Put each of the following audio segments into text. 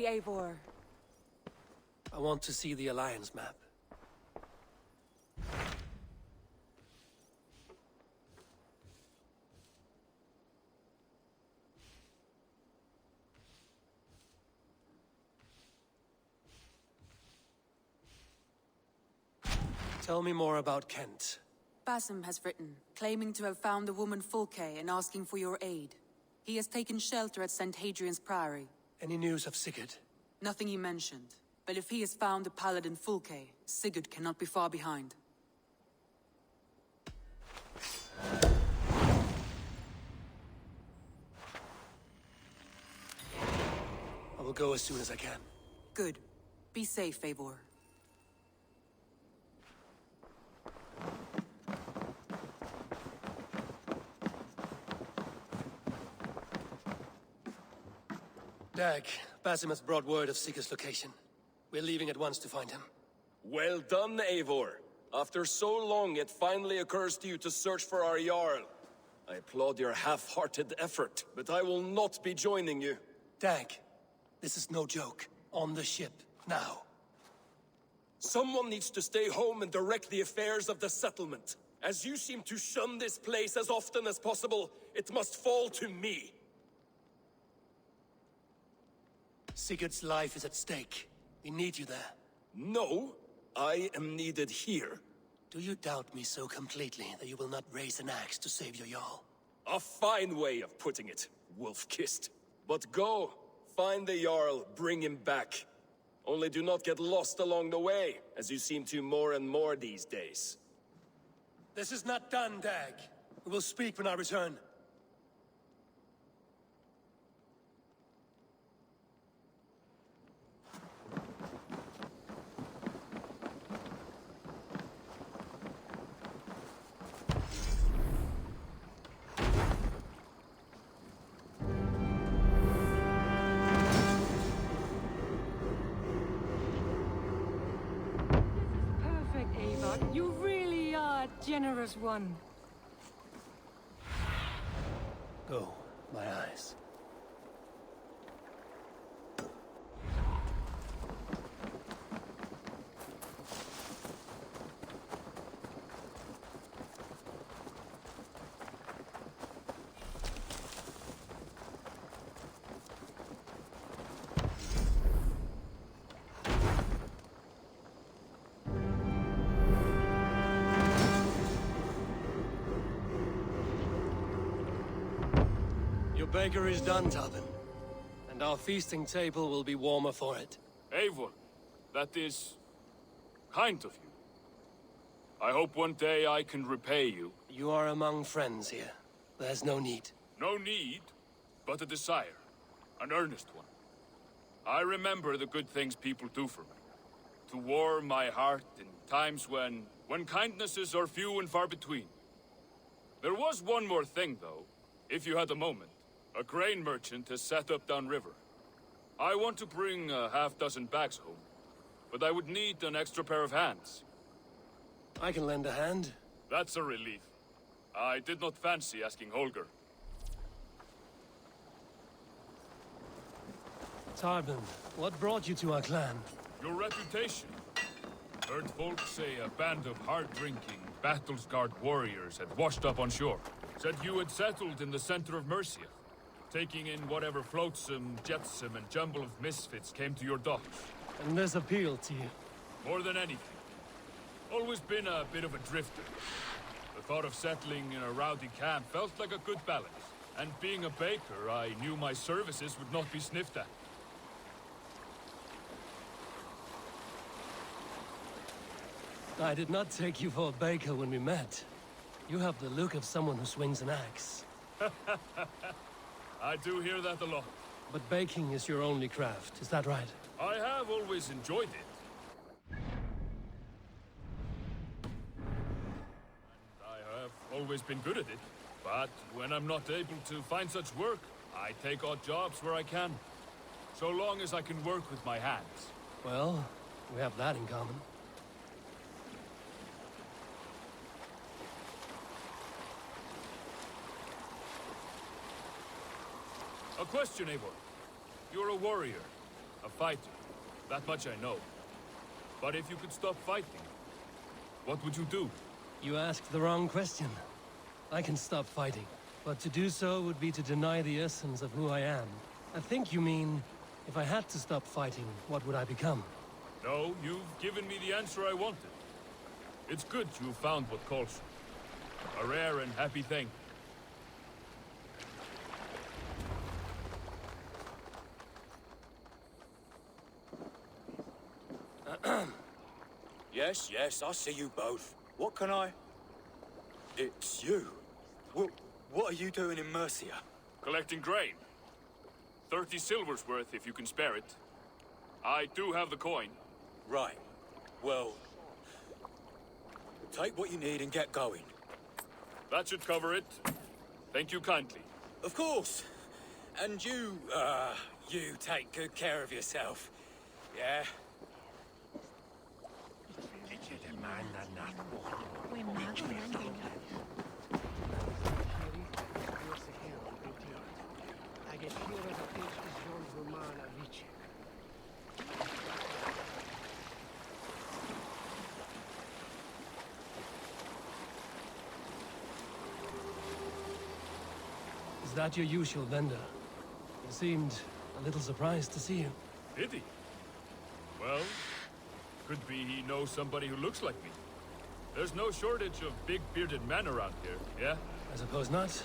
say, Eivor? I want to see the Alliance map. Tell me more about Kent. Basim has written, claiming to have found the woman Fulke and asking for your aid. He has taken shelter at St. Hadrian's Priory. Any news of Sigurd? Nothing he mentioned. But if he has found the paladin Fulke, Sigurd cannot be far behind. I will go as soon as I can. Good. Be safe, Eivor. Dag, Basim has brought word of Sigurd's location. We're leaving at once to find him. Well done, Eivor. After so long, it finally occurs to you to search for our Jarl. I applaud your half-hearted effort, but I will not be joining you. Dag, this is no joke. On the ship, now. Someone needs to stay home and direct the affairs of the settlement. As you seem to shun this place as often as possible, it must fall to me. Sigurd's life is at stake. We need you there. No, I am needed here. Do you doubt me so completely that you will not raise an axe to save your Jarl? A fine way of putting it, wolf-kissed. But go, find the Jarl, bring him back. Only do not get lost along the way, as you seem to more and more these days. This is not done, Dag. We will speak when I return. You really are a generous one. Go, my eyes. Your baker is done, Tobin. And our feasting table will be warmer for it. Eivor, that is kind of you. I hope one day I can repay you. You are among friends here. There's no need. No need, but a desire. An earnest one. I remember the good things people do for me. To warm my heart in times when kindnesses are few and far between. There was one more thing, though, if you had a moment. A grain merchant has set up downriver. I want to bring a half-dozen bags home, but I would need an extra pair of hands. I can lend a hand. That's a relief. I did not fancy asking Holger. Tarbin, what brought you to our clan? Your reputation. Heard folks say a band of hard-drinking, battle-scarred warriors had washed up on shore. Said you had settled in the center of Mercia, taking in whatever flotsam, jetsam, and jumble of misfits came to your docks. And this appealed to you? More than anything. Always been a bit of a drifter. The thought of settling in a rowdy camp felt like a good balance. And being a baker, I knew my services would not be sniffed at. I did not take you for a baker when we met. You have the look of someone who swings an axe. I do hear that a lot. But baking is your only craft, is that right? I have always enjoyed it. And I have always been good at it. But when I'm not able to find such work, I take odd jobs where I can. So long as I can work with my hands. Well, we have that in common. A question, Eivor. You're a warrior. a fighter. That much I know. But if you could stop fighting, what would you do? You asked the wrong question. I can stop fighting, but to do so would be to deny the essence of who I am. I think you mean, if I had to stop fighting, what would I become? No, you've given me the answer I wanted. It's good you found what calls you. A rare and happy thing. Yes, I see you both. What can I... It's you. What are you doing in Mercia? Collecting grain. 30 silver's worth if you can spare it. I do have the coin. Right. Well... take what you need and get going. That should cover it. Thank you kindly. Of course. And you take good care of yourself. Yeah? Is that your usual vendor? He seemed a little surprised to see you. Did he? Well, could be he knows somebody who looks like me. There's no shortage of big bearded men around here, yeah? I suppose not.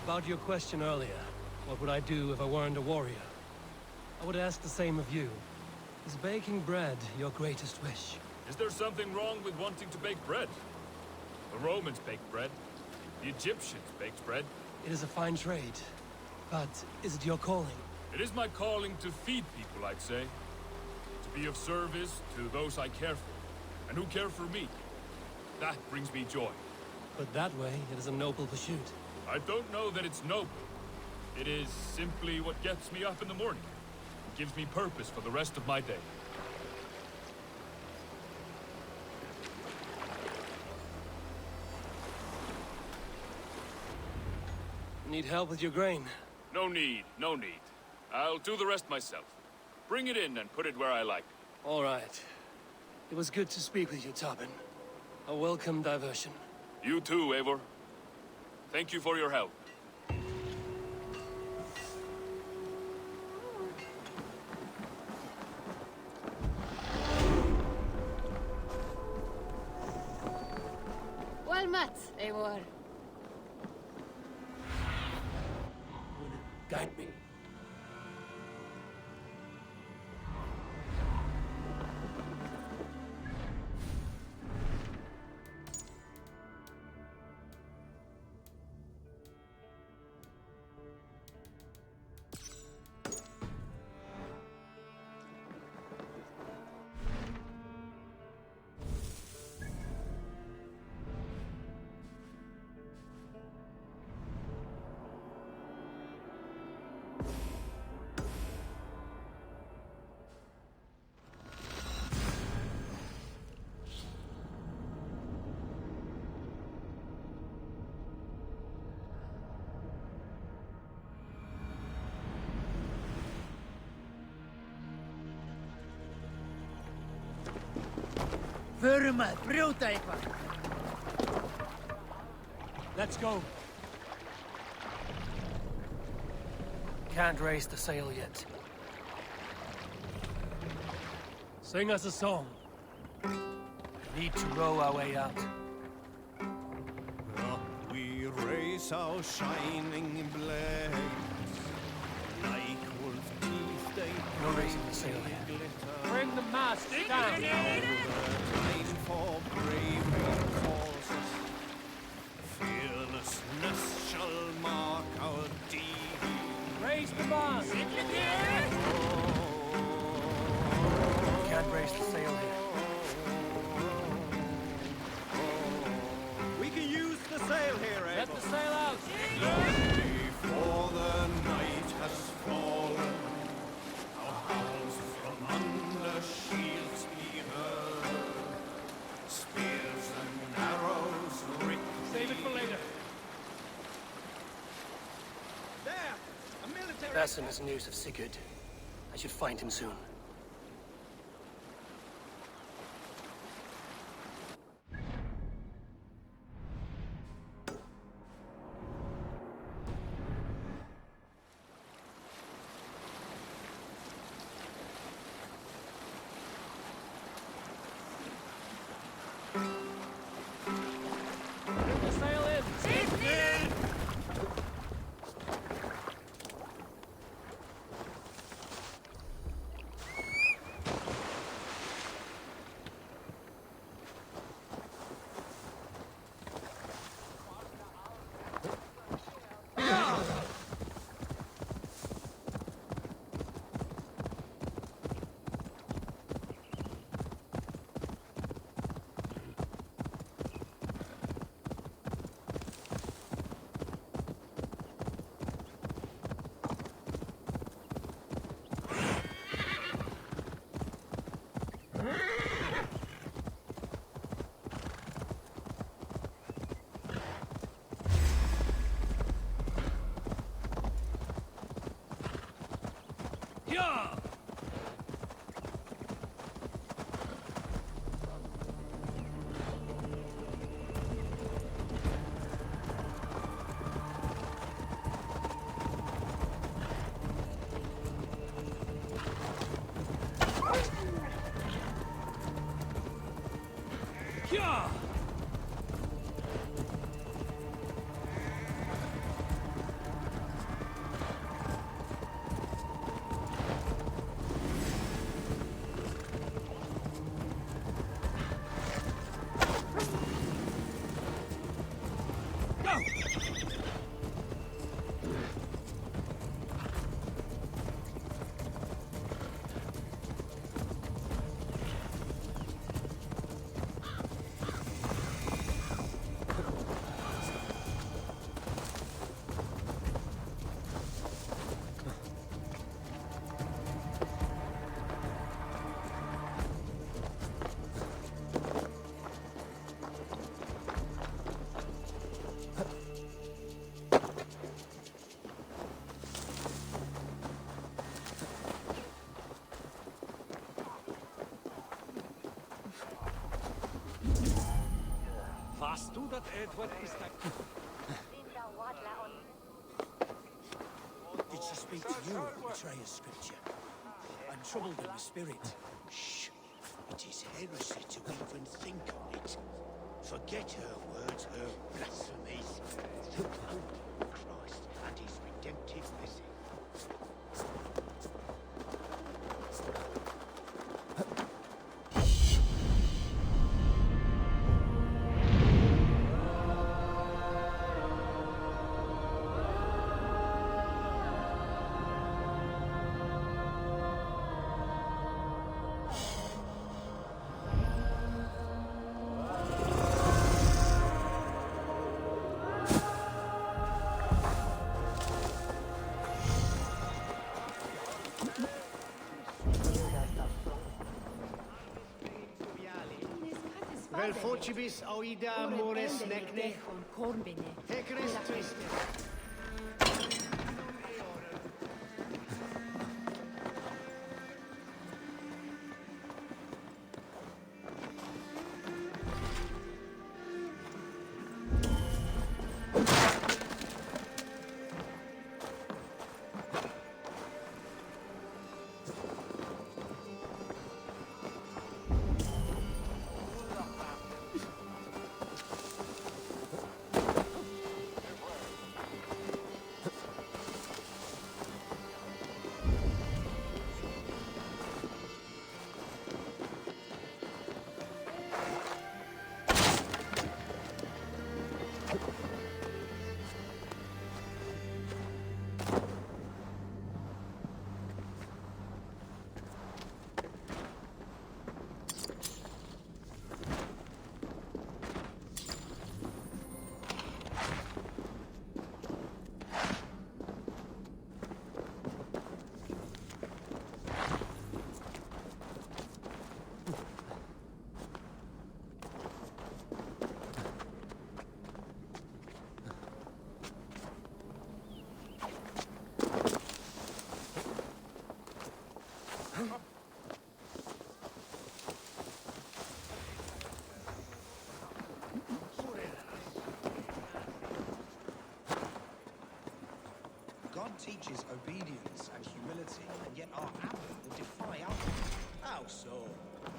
About your question earlier, what would I do if I weren't a warrior? I would ask the same of you. Is baking bread your greatest wish? Is there something wrong with wanting to bake bread? The Romans baked bread. The Egyptians baked bread. It is a fine trade, but is it your calling? It is my calling to feed people, I'd say. To be of service to those I care for, and who care for me. That brings me joy. But that way, it is a noble pursuit. I don't know that it's noble. It is simply what gets me up in the morning. It gives me purpose for the rest of my day. Need help with your grain? No need, no need. I'll do the rest myself. Bring it in and put it where I like. All right. It was good to speak with you, Tobin. A welcome diversion. You too, Eivor. Thank you for your help. Well met, Eivor. Guide me. Förum að brjóta eitthvað. Let's go. Can't raise the sail yet. Sing us a song. Need to row our way out. Up we raise our shining blades, like wolf teeth they No raising the sail here. glitter. Bring the mast down. Time for bravery calls us. Fearlessness shall mark our deed. Raise the mast. Can't raise the sail here. We can use the sail here, Let Abel. the sail out. Before the assassin has news of Sigurd. I should find him soon. Yeah! Yeah! Warst du das, Edward? Ist da... Did she speak to you of betrayer's scripture? I'm troubled in the spirit. Shh. It is heresy to even think on it. Forget her words, her blasphemies. Think only on Christ and his redemptive message. Vel focibis oida amores necne, hecris triste. God teaches obedience and humility, and yet our abbot would defy alcohol. How so?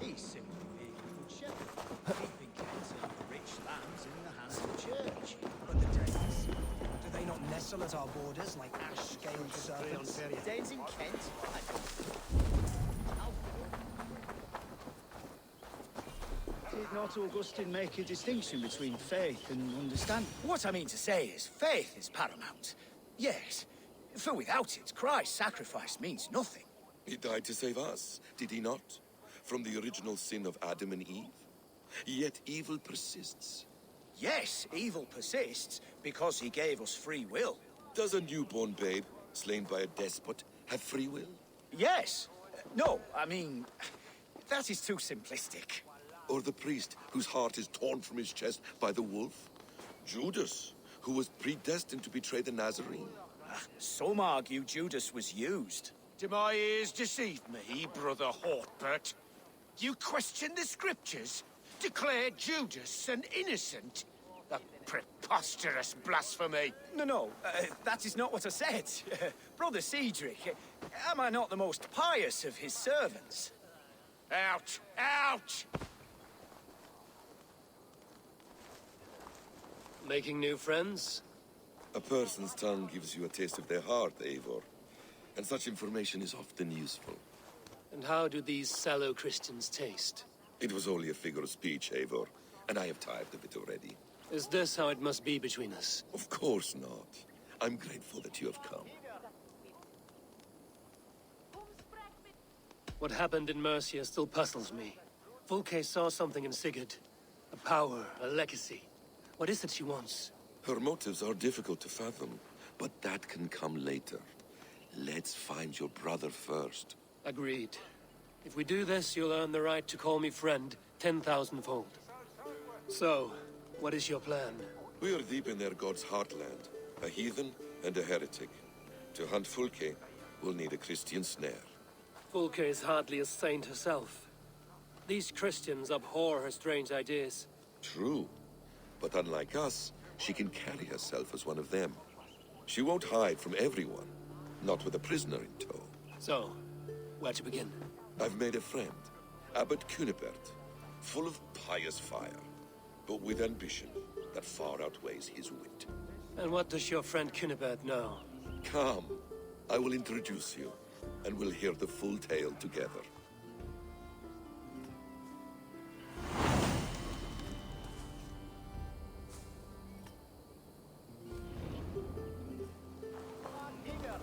He's simply being a good shepherd, keeping Kent and the rich lambs in the hands of the church. But the Danes, do they not nestle at our borders like ash-scaled serpents? Danes in Kent? Did not Augustine make a distinction between faith and understanding? What I mean to say is, faith is paramount. Yes, for without it, Christ's sacrifice means nothing. He died to save us, did he not? From the original sin of Adam and Eve? Yet evil persists. Yes, evil persists because he gave us free will. Does a newborn babe, slain by a despot, have free will? Yes. No, I mean, that is too simplistic. Or the priest whose heart is torn from his chest by the wolf? Judas, who was predestined to betray the Nazarene? Some argue Judas was used. Do my ears deceive me, Brother Hortbert? You question the scriptures? Declare Judas an innocent? A preposterous blasphemy! No, that is not what I said. Brother Cedric, am I not the most pious of his servants? Out! Out! Making new friends? A person's tongue gives you a taste of their heart, Eivor. And such information is often useful. And how do these sallow Christians taste? It was only a figure of speech, Eivor, and I have tired of it already. Is this how it must be between us? Of course not. I'm grateful that you have come. What happened in Mercia still puzzles me. Fulke saw something in Sigurd. A power, a legacy. What is it she wants? Her motives are difficult to fathom, but that can come later. Let's find your brother first. Agreed. If we do this, you'll earn the right to call me friend 10,000-fold. So, what is your plan? We are deep in their god's heartland. A heathen and a heretic. To hunt Fulke, we'll need a Christian snare. Fulke is hardly a saint herself. These Christians abhor her strange ideas. True. But unlike us, she can carry herself as one of them. She won't hide from everyone. Not with a prisoner in tow. So, where to begin? I've made a friend, Abbot Cunibert, full of pious fire, but with ambition that far outweighs his wit. And what does your friend Cunibert know? Come, I will introduce you, and we'll hear the full tale together.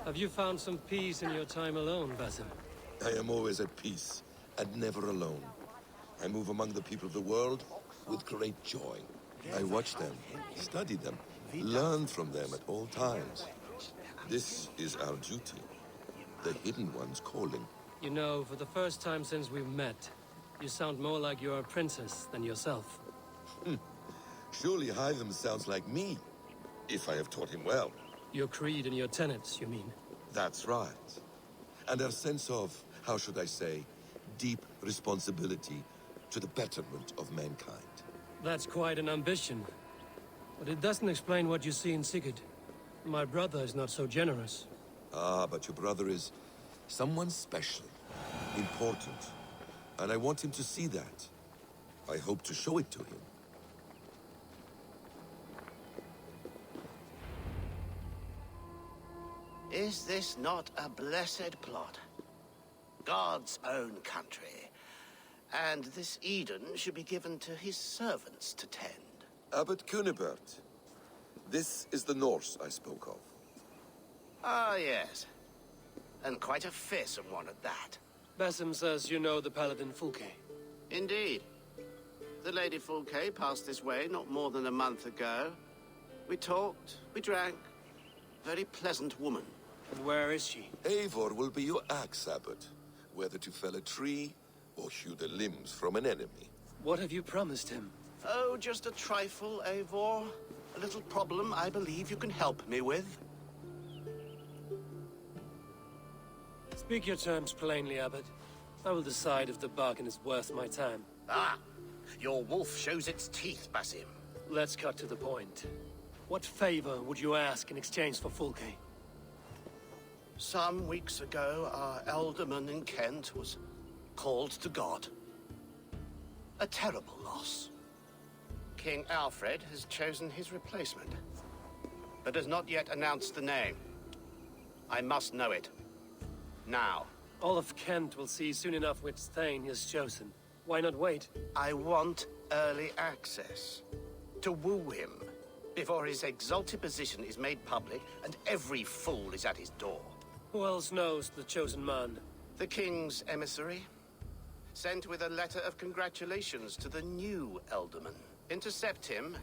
Have you found some peace in your time alone, Basim? I am always at peace, and never alone. I move among the people of the world with great joy. I watch them, study them, learn from them at all times. This is our duty, the Hidden One's calling. You know, for the first time since we've met, you sound more like you're a princess than yourself. Surely Hytham sounds like me, if I have taught him well. Your creed and your tenets, you mean? That's right. And our sense of, how should I say, deep responsibility to the betterment of mankind. That's quite an ambition. But it doesn't explain what you see in Sigurd. My brother is not so generous. Ah, but your brother is someone special, important. And I want him to see that. I hope to show it to him. Is this not a blessed plot? God's own country. And this Eden should be given to his servants to tend. Abbot Cunibert. This is the Norse I spoke of. Ah, yes. And quite a fearsome one at that. Basim says you know the paladin Fulke. Indeed. The Lady Fulke passed this way not more than a month ago. We talked, we drank. Very pleasant woman. And where is she? Eivor will be your axe, Abbot. Whether to fell a tree or hew the limbs from an enemy. What have you promised him? Oh, just a trifle, Eivor. A little problem I believe you can help me with. Speak your terms plainly, Abbot. I will decide if the bargain is worth my time. Ah, your wolf shows its teeth, Basim. Let's cut to the point. What favor would you ask in exchange for Fulke? Some weeks ago, our alderman in Kent was called to God. A terrible loss. King Alfred has chosen his replacement, but has not yet announced the name. I must know it. Now. All of Kent will see soon enough which Thane he has chosen. Why not wait? I want early access. To woo him, before his exalted position is made public and every fool is at his door. Who else knows the chosen man? The king's emissary, sent with a letter of congratulations to the new alderman. Intercept him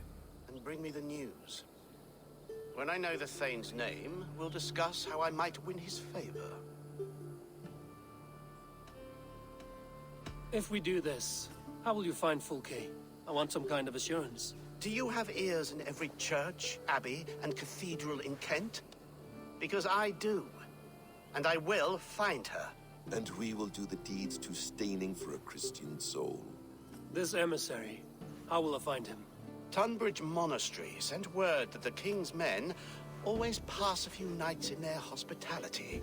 and bring me the news. When I know the Thane's name, we'll discuss how I might win his favor. If we do this, how will you find Fulke? I want some kind of assurance. Do you have ears in every church, abbey, and cathedral in Kent? Because I do. And I will find her. And we will do the deeds to staining for a Christian soul. This emissary, how will I find him? Tunbridge Monastery sent word that the king's men always pass a few nights in their hospitality.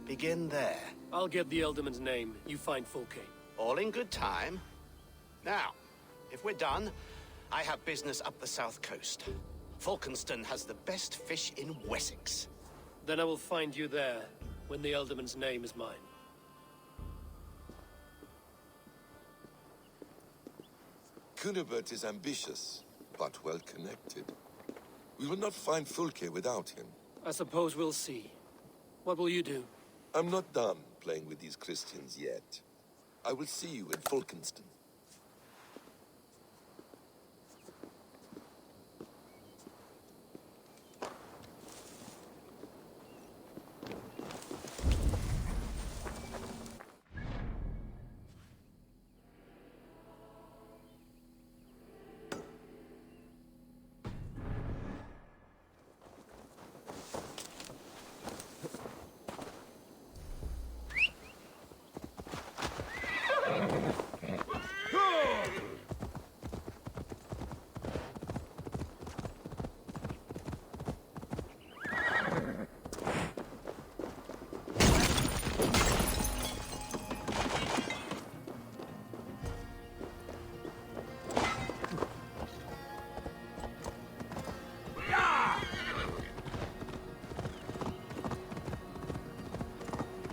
Begin there. I'll get the Elderman's name. You find Fulke. All in good time. Now, if we're done, I have business up the south coast. Falkenston has the best fish in Wessex. Then I will find you there, when the Elderman's name is mine. Cunibert is ambitious, but well-connected. We will not find Fulke without him. I suppose we'll see. What will you do? I'm not done playing with these Christians yet. I will see you in Falkenston.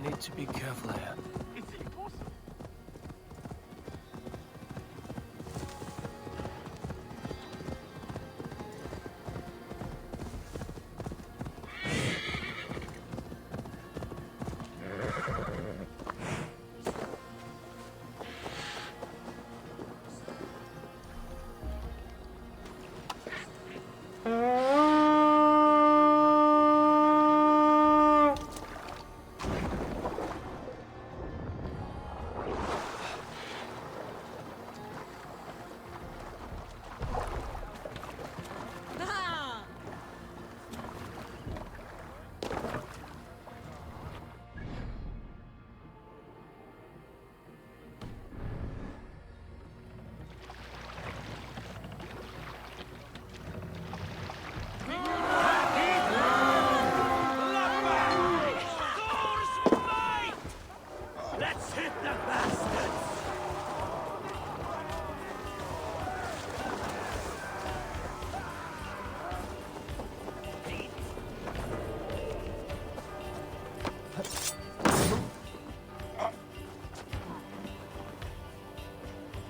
Need to be careful here.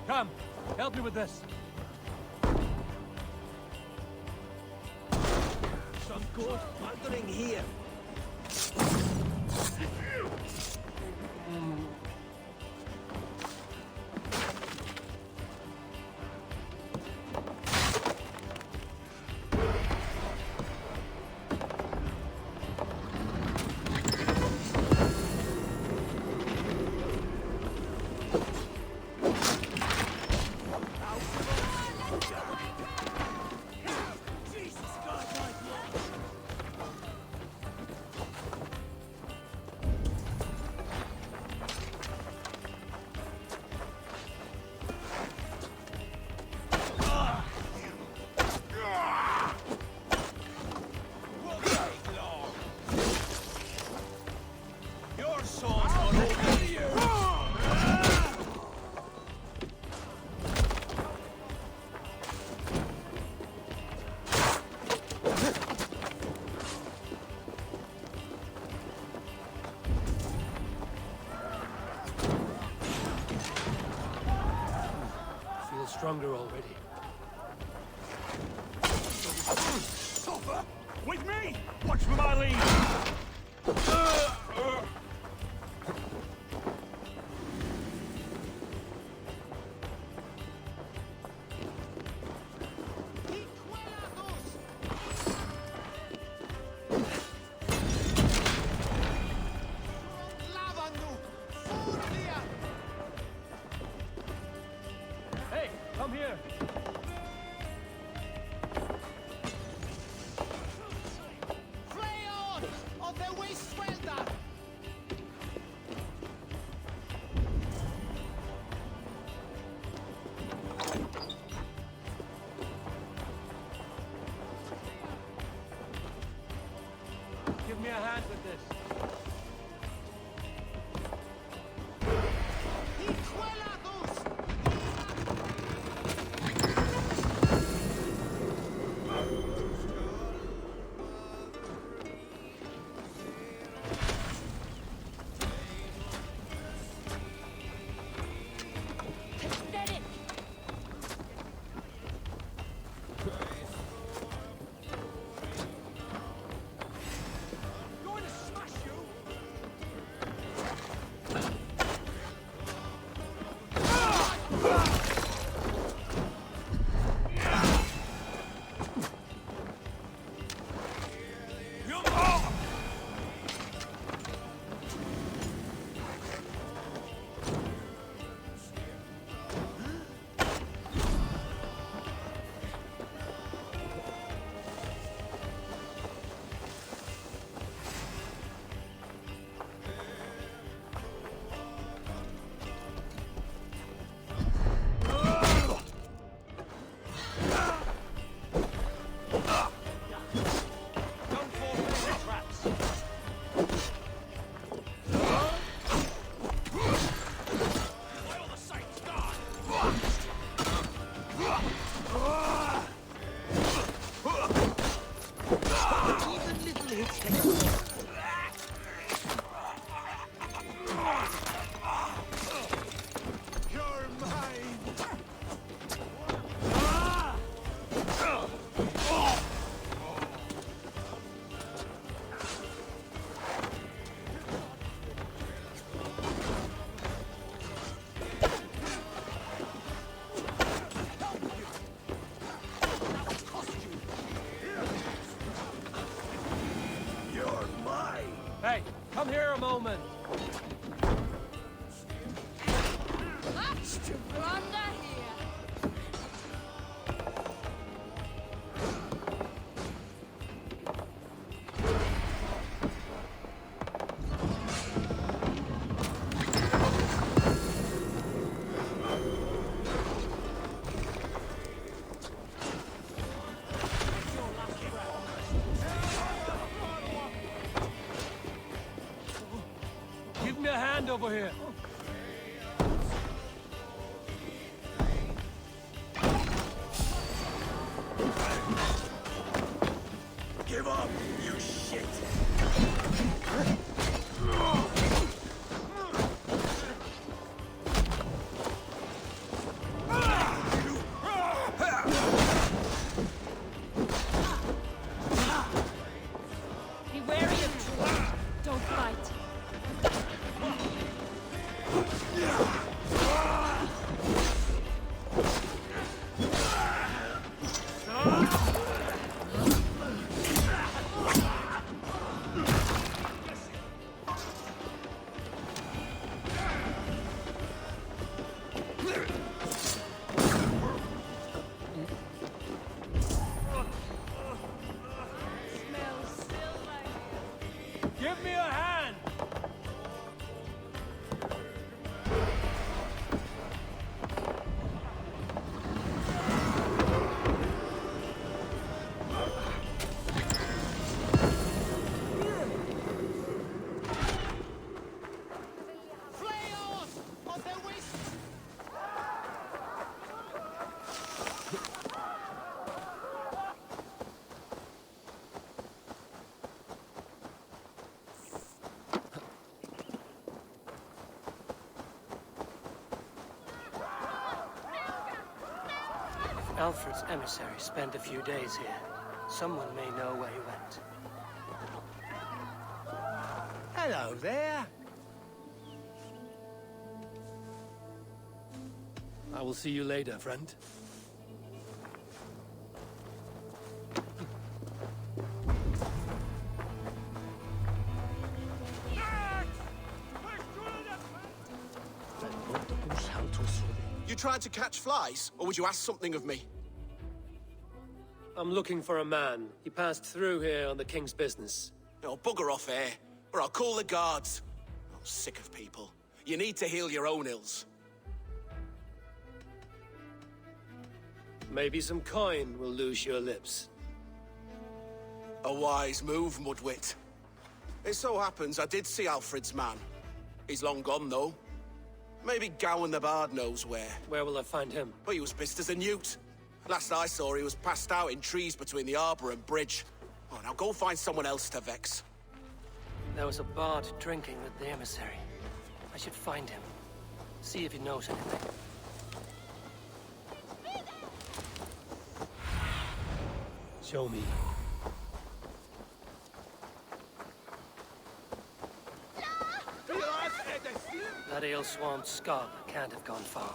Come, help me with this. Some good wandering here. stronger already. Stopper! With me! Watch for my lead! Hey, come here! Give me a hand with this. Hey, come here a moment. Lots to plunder here. Give me a hand over here. Give up, you shit! Be wary of troops. Don't fight. Alfred's emissary spent a few days here. Someone may know where he went. Hello there. I will see you later, friend. You tried to catch flies, or would you ask something of me? I'm looking for a man. He passed through here on the king's business. No, bugger off here, or I'll call the guards. I'm sick of people. You need to heal your own ills. Maybe some coin will loose your lips. A wise move, Mudwit. It so happens I did see Alfred's man. He's long gone, though. Maybe Gowan the Bard knows where. Where will I find him? But he was pissed as a newt. Last I saw, he was passed out in trees between the arbor and bridge. Oh, now go find someone else to vex. There was a bard drinking with the emissary. I should find him. See if he knows anything. Show me. That ale-swamped scum can't have gone far.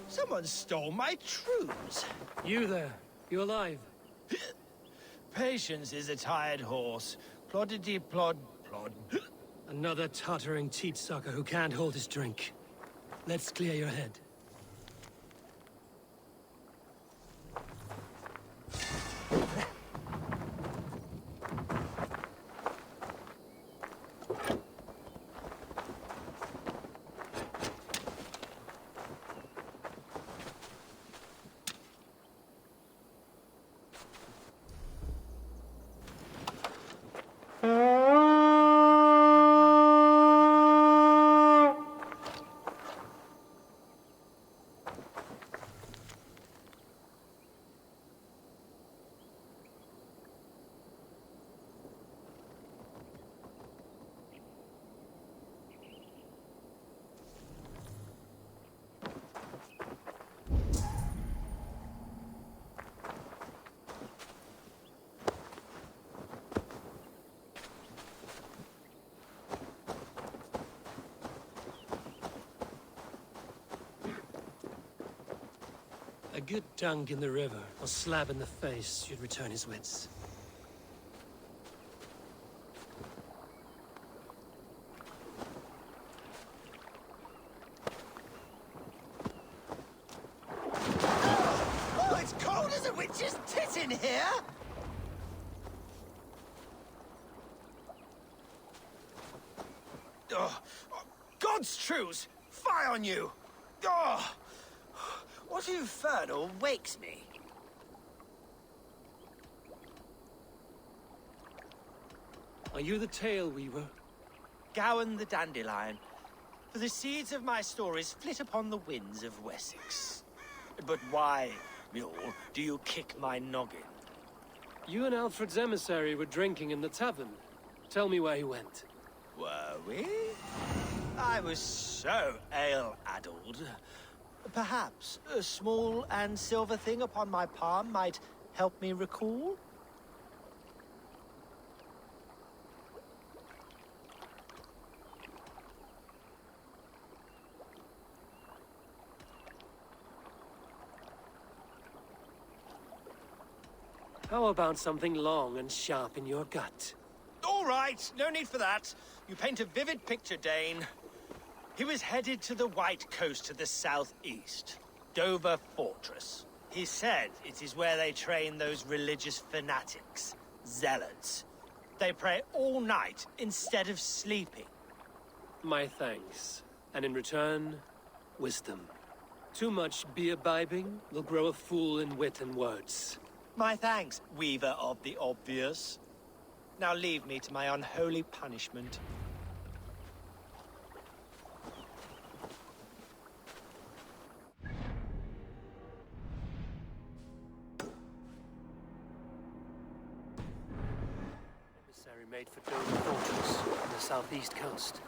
Someone stole my truths. You there? You alive? Patience is a tired horse. Ploddity plod plod. Another tottering teat sucker who can't hold his drink. Let's clear your head. A good dunk in the river, or slap in the face, should return his wits. Oh, it's cold as a witch's tit in here! Oh, God's truths! Fie on you! Oh, what infernal wakes me? Are you the tale weaver? Gowan the Dandelion. For the seeds of my stories flit upon the winds of Wessex. But why, mule, do you kick my noggin? You and Alfred's emissary were drinking in the tavern. Tell me where he went. Were we? I was so ale-addled. Perhaps a small and silver thing upon my palm might help me recall? How about something long and sharp in your gut? All right, no need for that. You paint a vivid picture, Dane. He was headed to the White Coast to the southeast, Dover Fortress. He said it is where they train those religious fanatics, zealots. They pray all night instead of sleeping. My thanks. And in return, wisdom. Too much beer-bibbing will grow a fool in wit and words. My thanks, weaver of the obvious. Now leave me to my unholy punishment. Emissary made for Dover Fortress on the southeast coast.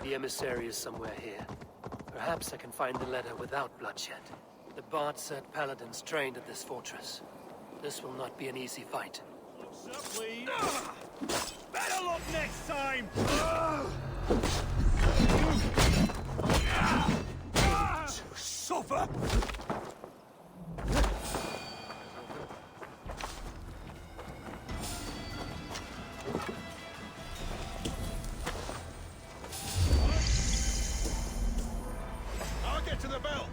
The emissary is somewhere here. Perhaps I can find the letter without bloodshed. The Bard said paladins trained at this fortress. This will not be an easy fight. Better luck next time! Suffer! I'll get to the bell!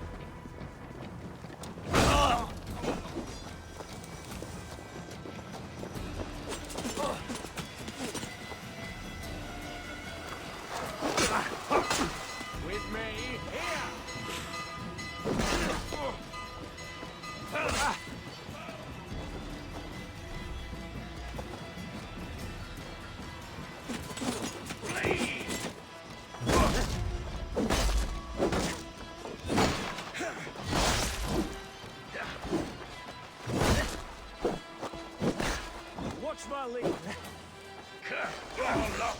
With me, here! Watch my lead. Oh, look!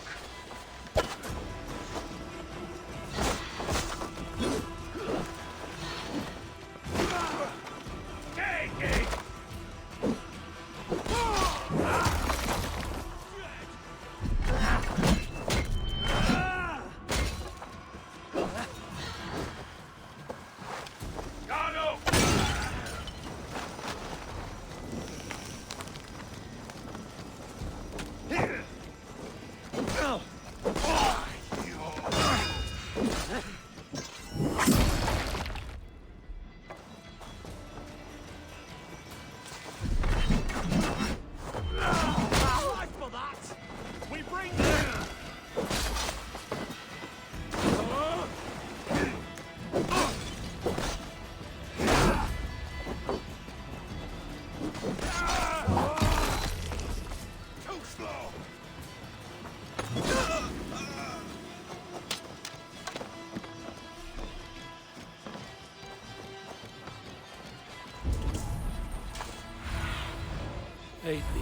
Aid me.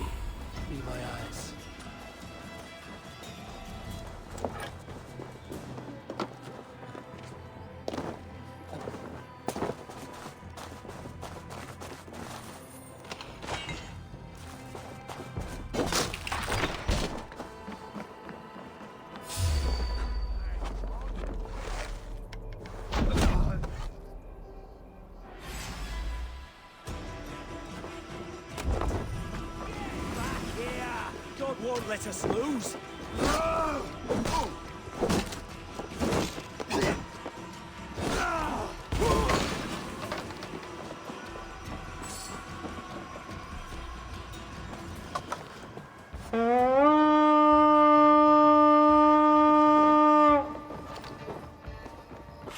Be my eyes. God won't let us lose.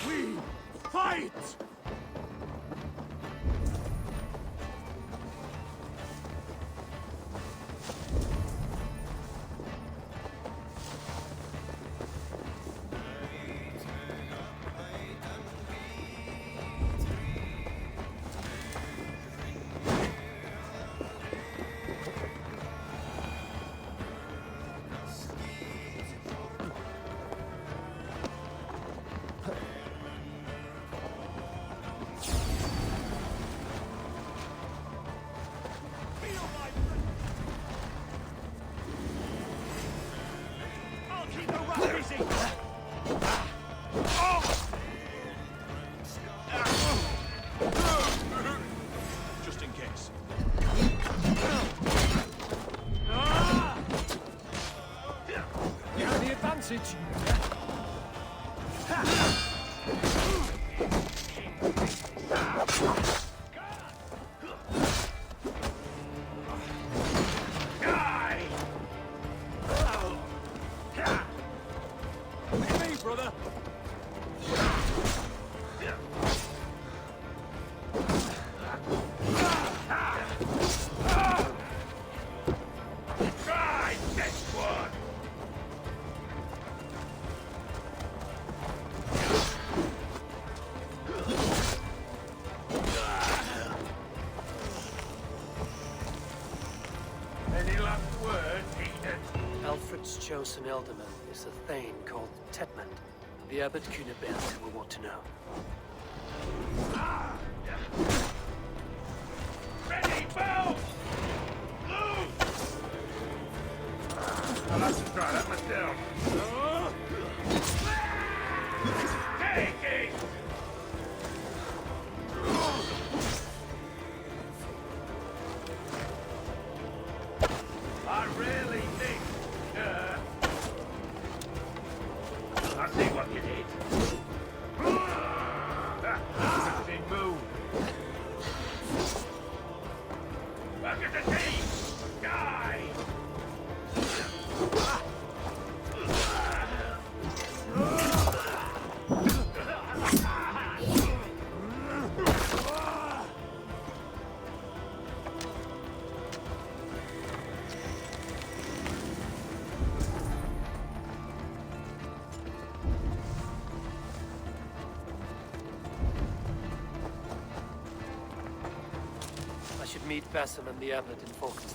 We fight! Any last words, Eden? Alfred's chosen elderman is a thane called Tetmund. The Abbot Cunibert will want to know. Ready, bow! Loose! I'll have to try that myself. Take it! I really think, I see what you did. Interesting move. Back at the team! Die! I should meet Basim and the Abbot in Folkestone.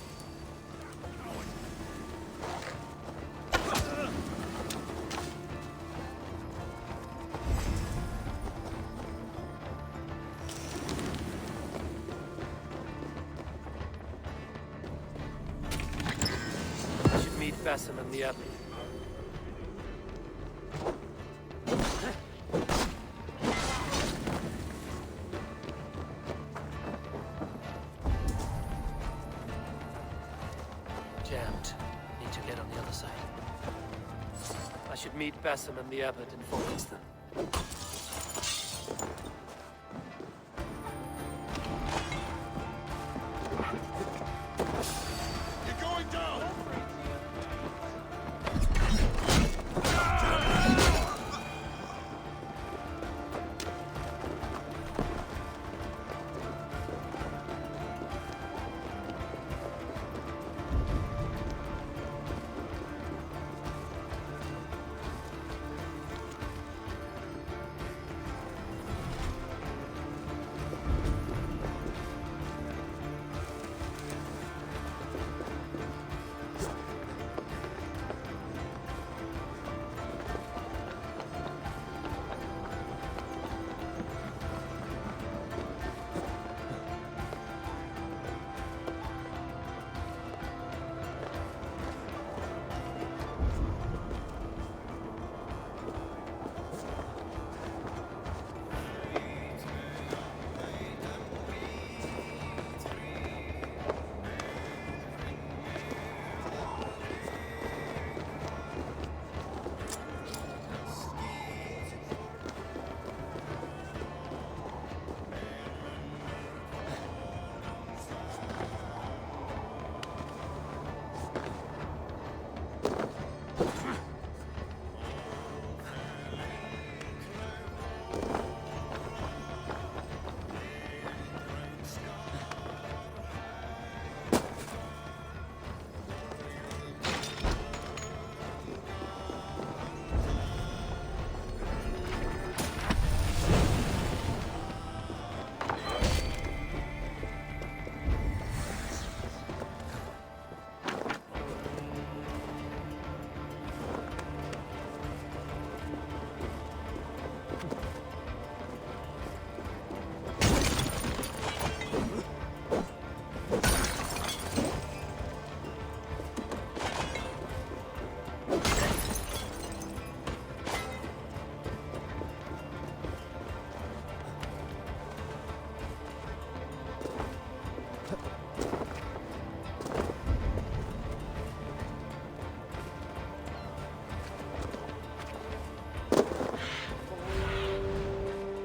I should meet Basim and the Abbot. Jammed. Need to get on the other side. I should meet Basim and the Abbot in Folkestone. You're going down!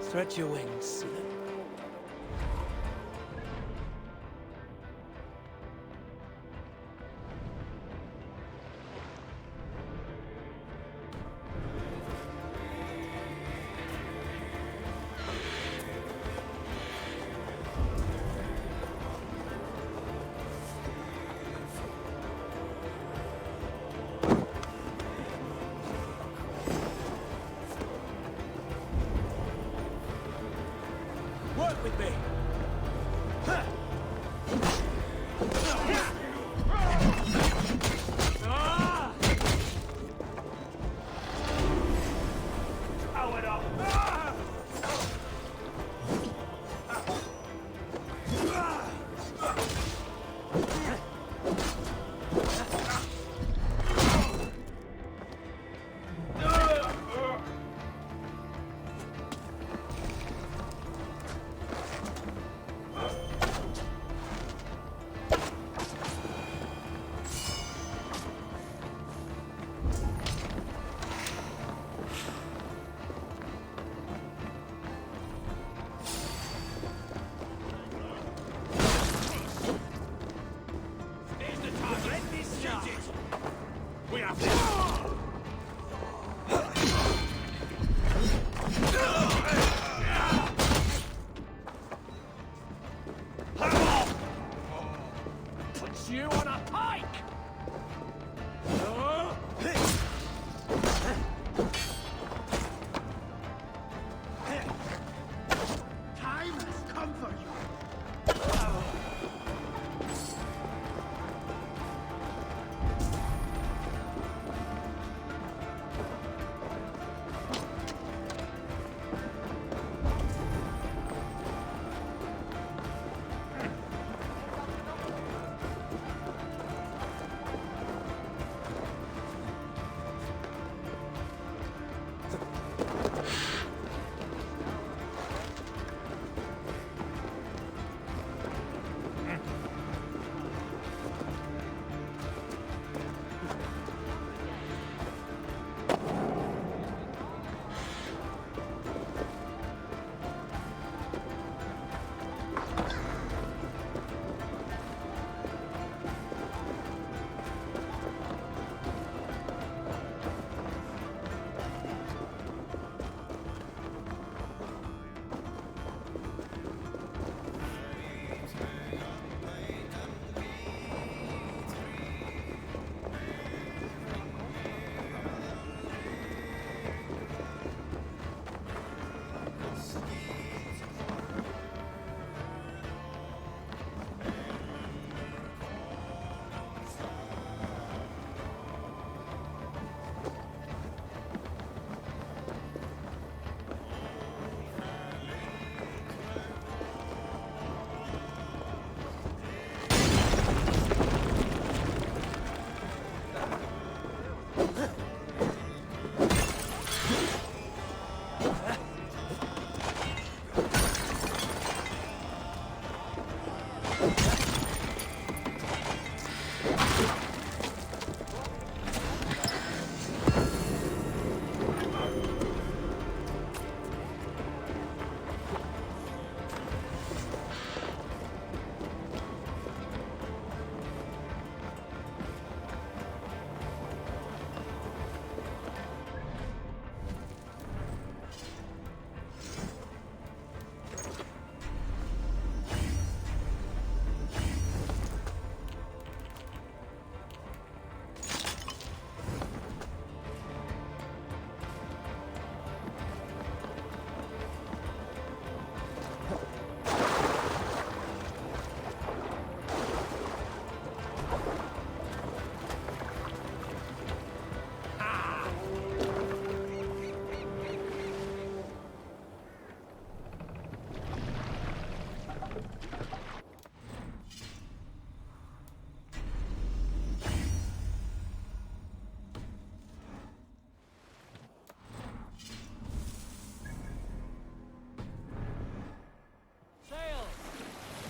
Spread your wings. Put you on a pike! Time has come for you.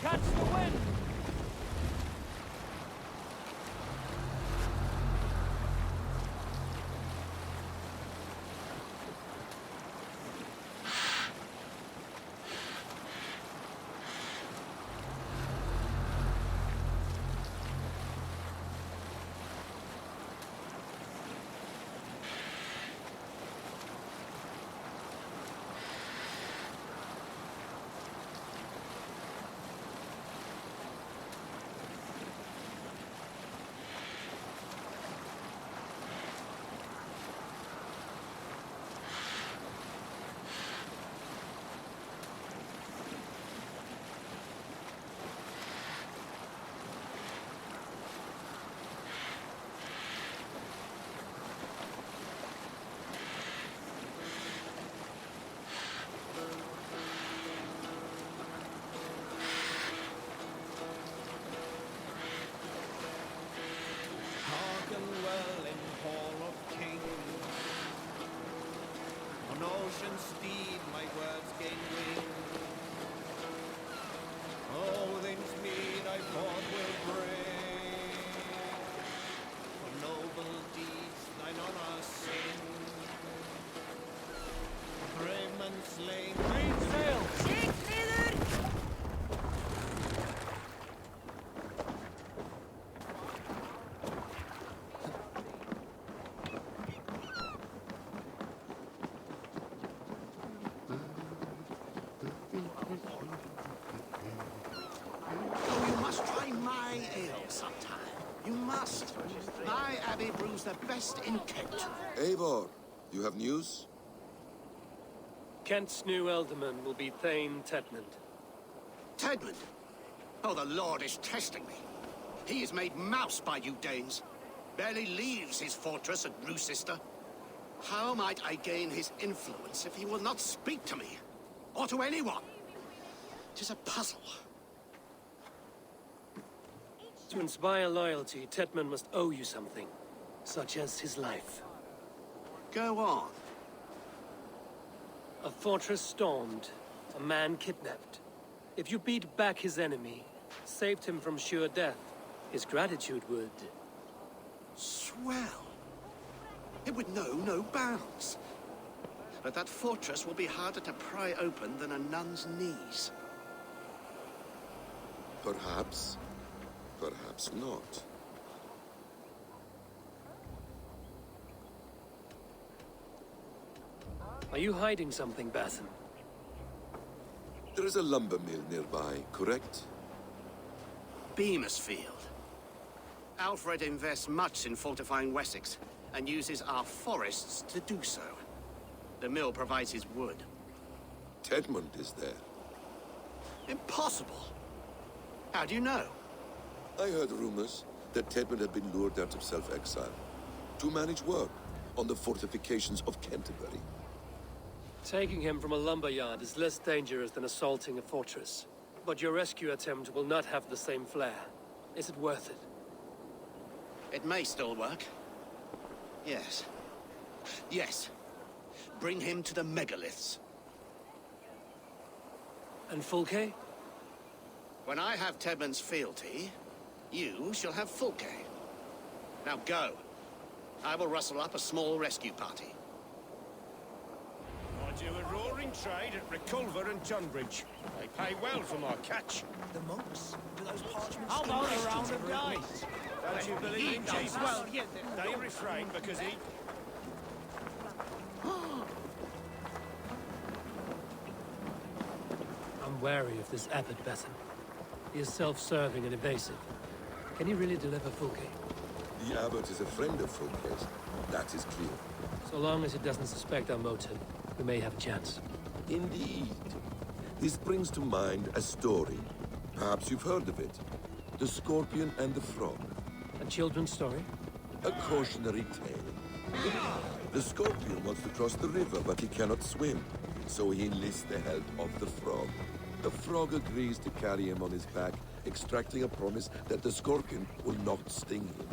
Catch the wind! ocean steed, my words gain wing. Odin's mead I thought will bring. For noble deeds thine honor sing. Brave men slain, Green sail! Shake, Taylor! must. My abbey brews the best in Kent. Eivor, you have news? Kent's new ealdorman will be Thane Tedmund. Tedmund? Oh, the Lord is testing me. He is made mouse by you Danes. Barely leaves his fortress at RYZEN. How might I gain his influence if he will not speak to me? Or to anyone? 'Tis a puzzle. To inspire loyalty, Tedmund must owe you something, such as his life. Go on. A fortress stormed, a man kidnapped. If you beat back his enemy, saved him from sure death, his gratitude would... Swell. It would know no bounds. But that fortress will be harder to pry open than a nun's knees. Perhaps. Perhaps not. Are you hiding something, Bathen? There is a lumber mill nearby, correct? Beamisfield. Alfred invests much in fortifying Wessex, and uses our forests to do so. The mill provides his wood. Tedmund is there. Impossible! How do you know? I heard rumors that Tedmund had been lured out of self-exile to manage work on the fortifications of Canterbury. Taking him from a lumberyard is less dangerous than assaulting a fortress. But your rescue attempt will not have the same flair. Is it worth it? It may still work. Yes. Yes. Bring him to the megaliths. And Fulke? When I have Tedmund's fealty, you shall have Fulke. Now go. I will rustle up a small rescue party. I do a roaring trade at Reculver and Tunbridge. They pay well for my catch. The monks? Do those parchments... How about a round of dice? Don't you believe in Jesus? Well, yes. They refrain because he... I'm wary of this abbot, Bathen. He is self-serving and evasive. Can he really deliver Fulke? The abbot is a friend of Fulke's. That is clear. So long as he doesn't suspect our motive, we may have a chance. Indeed. This brings to mind a story. Perhaps you've heard of it. The Scorpion and the Frog. A children's story? A cautionary tale. The Scorpion wants to cross the river, but he cannot swim. So he enlists the help of the Frog. The Frog agrees to carry him on his back, extracting a promise that the Scorpion will not sting him.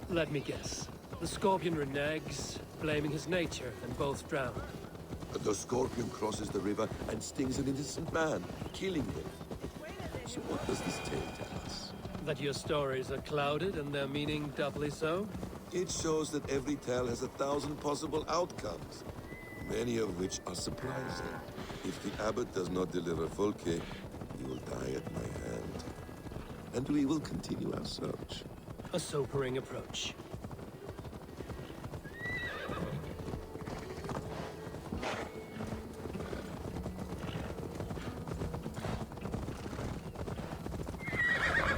Let me guess. The Scorpion reneges, blaming his nature, and both drown. The Scorpion crosses the river and stings an innocent man, killing him. So what does this tale tell us? That your stories are clouded and their meaning doubly so? It shows that every tale has 1,000 possible outcomes, many of which are surprising. If the abbot does not deliver Fulke, he will die at my hand. And we will continue our search. A sobering approach.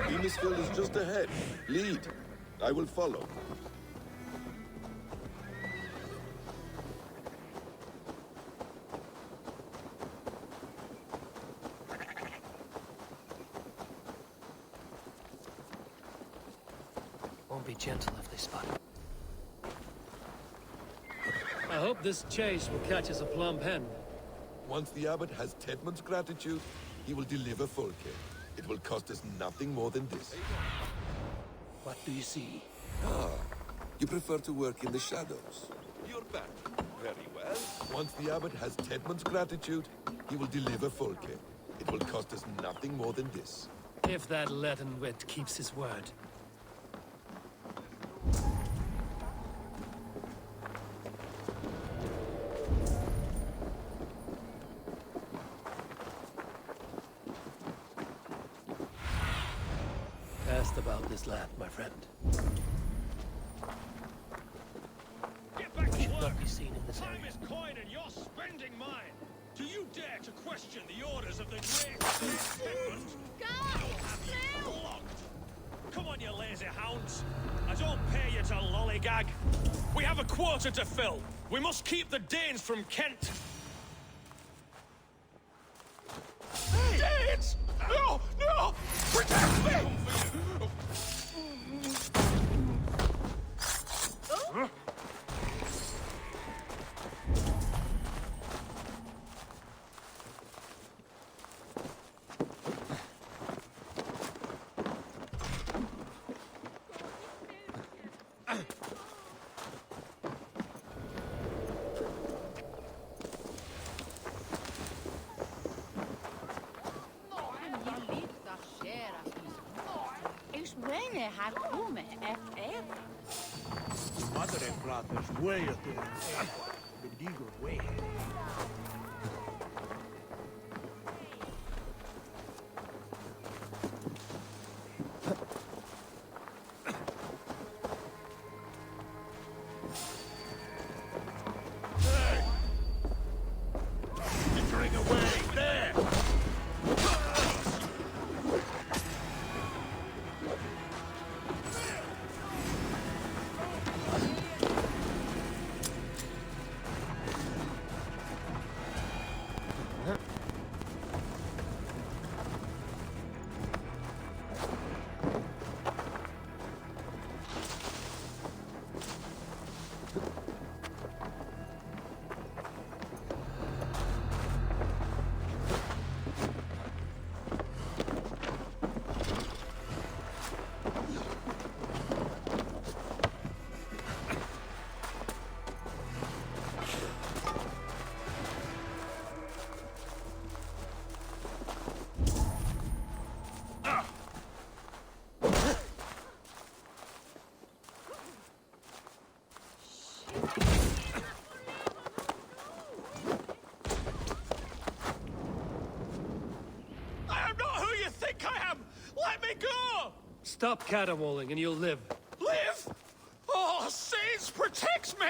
Beamisfield is just ahead. Lead. I will follow. Won't be gentle if they spot him. I hope this chase will catch us a plump hen. Once the abbot has Tedmund's gratitude, he will deliver Fulke. It will cost us nothing more than this. What do you see? Ah, you prefer to work in the shadows. You're back. Very well. Once the abbot has Tedmund's gratitude, he will deliver Fulke. It will cost us nothing more than this. If that leaden wit keeps his word. Asked about this lad, my friend. Get back to Should work. not be seen in this Time area. is coin and you're spending mine. Do you dare to question the orders of the great Tedmund? I'll have you blocked. Come on, you lazy hounds. I don't pay you to lollygag. We have a quota to fill. We must keep the Danes from Kent. Danes! No! No! Protect me! Madre pratas way at the Bendigo way. Entering away, there! Stop caterwauling and you'll live. Live? Oh, saints, protect me!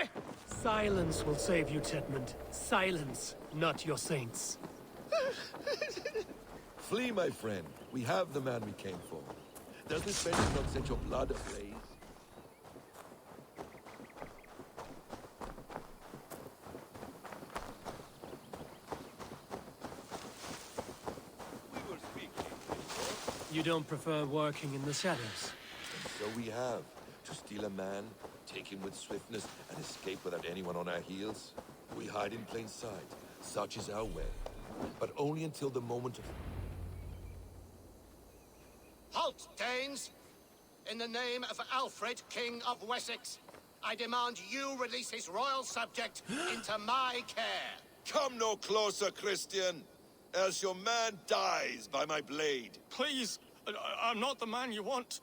Silence will save you, Tedmund. Silence, not your saints. Flee, my friend. We have the man we came for. Does this vengeance not set your blood ablaze? You don't prefer working in the shadows? And so we have. To steal a man, take him with swiftness, and escape without anyone on our heels. We hide in plain sight. Such is our way. But only until the moment of... Halt, Danes! In the name of Alfred, King of Wessex, I demand you release his royal subject into my care. Come no closer, Christian, else your man dies by my blade. Please, I'm not the man you want.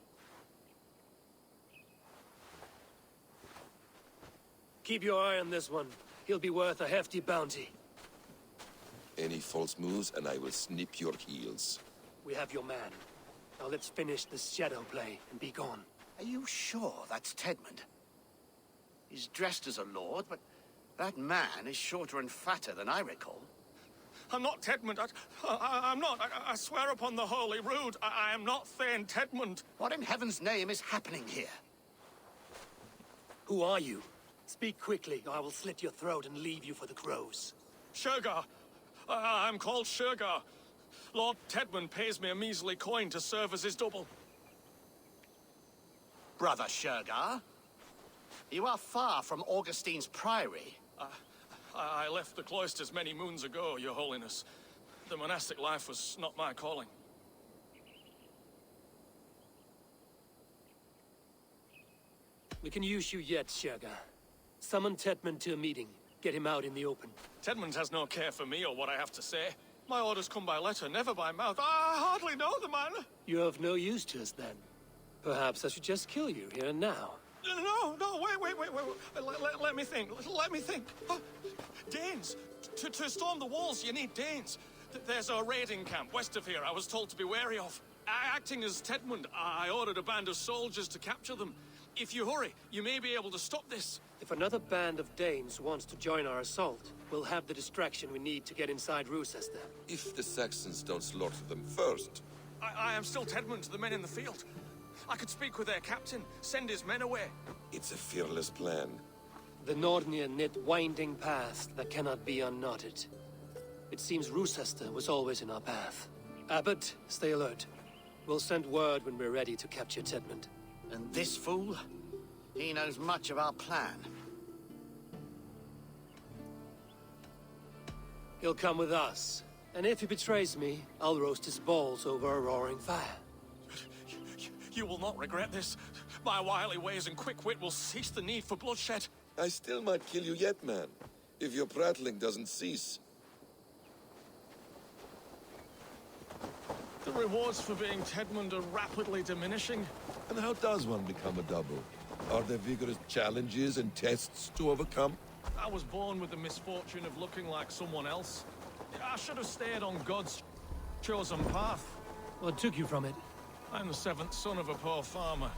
Keep your eye on this one. He'll be worth a hefty bounty. Any false moves, and I will snip your heels. We have your man. Now let's finish this shadow play and be gone. Are you sure that's Tedmund? He's dressed as a lord, but that man is shorter and fatter than I recall. I'm not Tedmund. I'm not. I swear upon the Holy Rood, I am not Thane Tedmund. What in heaven's name is happening here? Who are you? Speak quickly, or I will slit your throat and leave you for the crows. Shergar. I'm called Shergar. Lord Tedmund pays me a measly coin to serve as his double. Brother Shergar, you are far from Augustine's priory. I left the cloisters many moons ago, Your Holiness. The monastic life was not my calling. We can use you yet, Shergar. Summon Tedmund to a meeting. Get him out in the open. Tedmund has no care for me or what I have to say. My orders come by letter, never by mouth. I hardly know the man. You're of no use to us, then. Perhaps I should just kill you here and now. No, wait. Let me think. Danes. To storm the walls, you need Danes. There's a raiding camp west of here I was told to be wary of. Acting as Tedmund, I ordered a band of soldiers to capture them. If you hurry, you may be able to stop this. If another band of Danes wants to join our assault, we'll have the distraction we need to get inside RYZEN. If the Saxons don't slaughter them first. I am still Tedmund to the men in the field. I could speak with their captain, send his men away. It's a fearless plan. The Nordnir knit winding paths that cannot be unknotted. It seems Rochester was always in our path. Abbot, stay alert. We'll send word when we're ready to capture Tedmund. And this fool? He knows much of our plan. He'll come with us. And if he betrays me, I'll roast his balls over a roaring fire. You will not regret this. My wily ways and quick wit will cease the need for bloodshed. I still might kill you yet, man. If your prattling doesn't cease. The rewards for being Tedmund are rapidly diminishing. And how does one become a double? Are there vigorous challenges and tests to overcome? I was born with the misfortune of looking like someone else. I should have stayed on God's chosen path. What took you from it? I'm the seventh son of a poor farmer.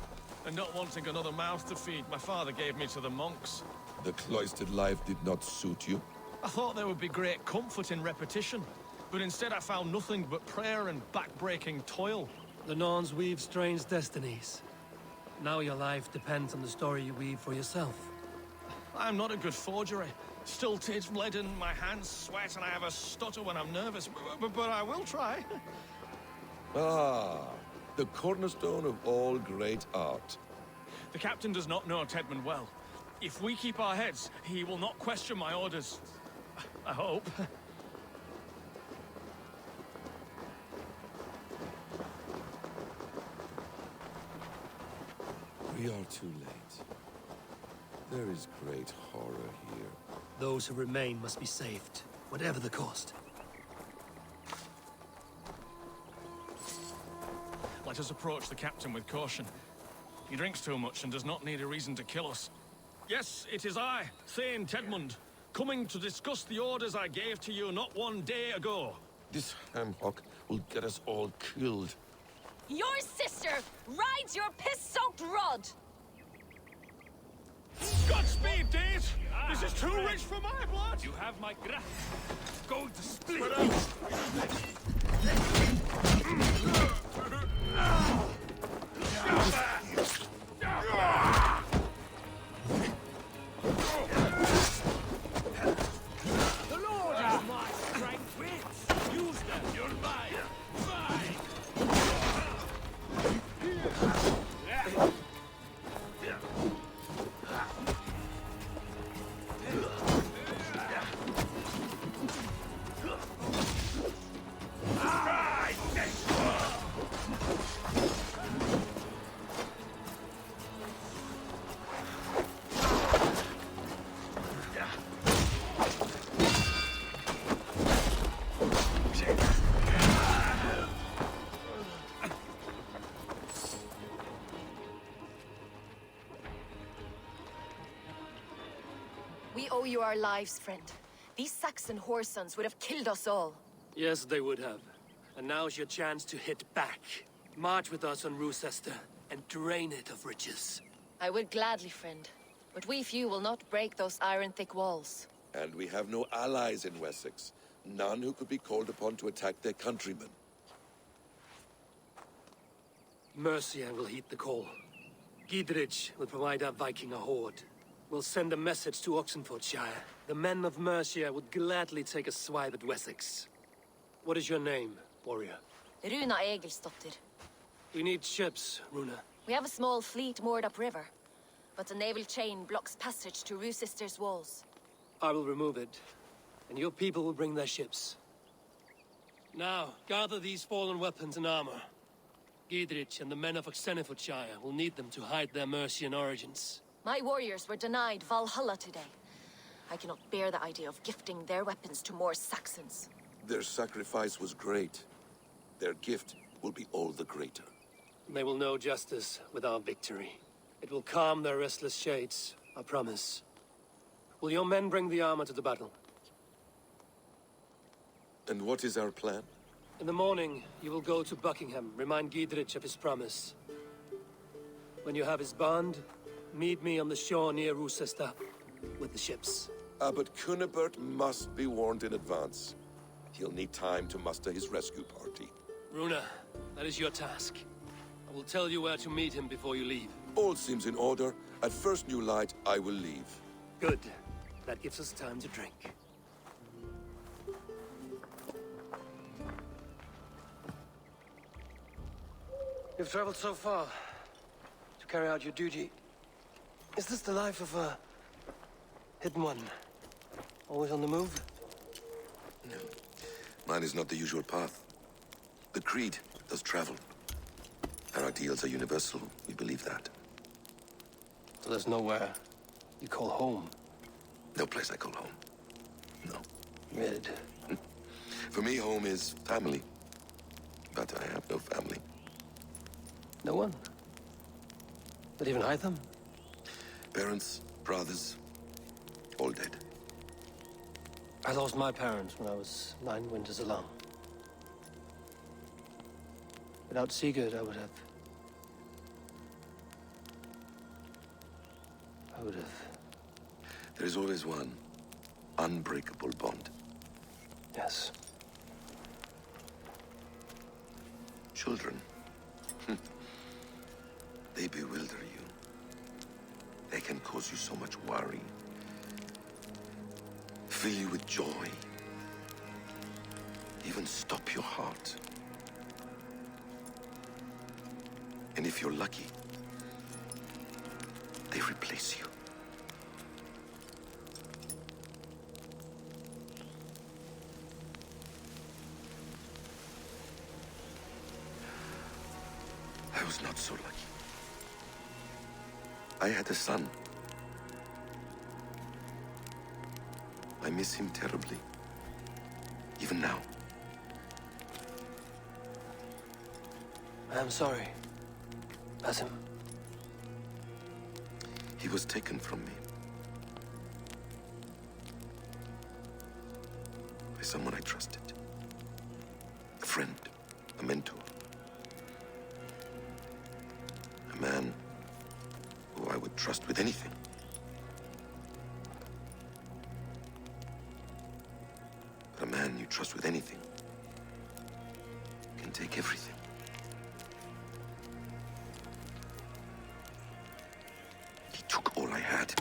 And not wanting another mouth to feed, my father gave me to the monks. The cloistered life did not suit you? I thought there would be great comfort in repetition. But instead I found nothing but prayer and back-breaking toil. The Norns weave strange destinies. Now your life depends on the story you weave for yourself. I'm not a good forgery. Stilted, leaden, my hands sweat, and I have a stutter when I'm nervous. But I will try. Ah, the cornerstone of all great art. The captain does not know Tedmund well. If we keep our heads, he will not question my orders. I hope. We are too late. There is great horror here. Those who remain must be saved, whatever the cost. Let us approach the captain with caution. He drinks too much and does not need a reason to kill us. Yes, it is I, Thane Tedmund, coming to discuss the orders I gave to you not one day ago. This ham-hock will get us all killed. Your sister rides your piss-soaked rod! Godspeed, Dave! This is too rich for my blood! You have my gra... Going to split The Lord is my strength wits. Use them. You're mine. Mine. We owe you our lives, friend. These Saxon whoresons would have killed us all. Yes, they would have. And now's your chance to hit back. March with us on Rochester and drain it of riches. I would gladly, friend. But we few will not break those iron-thick walls. And we have no allies in Wessex. None who could be called upon to attack their countrymen. Mercia will heed the call. Gidrich will provide our Viking a horde. We'll send a message to Oxenfordshire. The men of Mercia would gladly take a swipe at Wessex. What is your name, warrior? Runa Egilsdotter. We need ships, Runa. We have a small fleet moored upriver. But the naval chain blocks passage to Rochester's walls. I will remove it, and your people will bring their ships. Now, gather these fallen weapons and armor. Gidrich and the men of Oxenfordshire will need them to hide their Mercian origins. My warriors were denied Valhalla today. I cannot bear the idea of gifting their weapons to more Saxons. Their sacrifice was great. Their gift will be all the greater. They will know justice with our victory. It will calm their restless shades, I promise. Will your men bring the armor to the battle? And what is our plan? In the morning, you will go to Buckingham, remind Gidrich of his promise. When you have his bond, meet me on the shore near Rochester with the ships. Abbot Cunibert must be warned in advance. He'll need time to muster his rescue party. Runa, that is your task. I will tell you where to meet him before you leave. All seems in order. At first new light, I will leave. Good. That gives us time to drink. You've traveled so far to carry out your duty. Is this the life of a hidden one? Always on the move? No. Mine is not the usual path. The Creed does travel. Our ideals are universal. We believe that. So there's nowhere you call home? No place I call home. No. Rid. For me, home is family. But I have no family. No one? Not even Hytham? Parents, brothers, all dead. I lost my parents when I was 9 winters alone. Without Sigurd, I would have... There is always one unbreakable bond. Yes. Children. They bewilder you. They can cause you so much worry. Fill you with joy. Even stop your heart. And if you're lucky, they replace you. I was not so lucky. I had a son. I miss him terribly. Even now. I'm sorry. Basim. He was taken from me. By someone I trusted. A friend, a mentor. A man who I would trust with anything. But a man you trust with anything can take everything. He took all I had.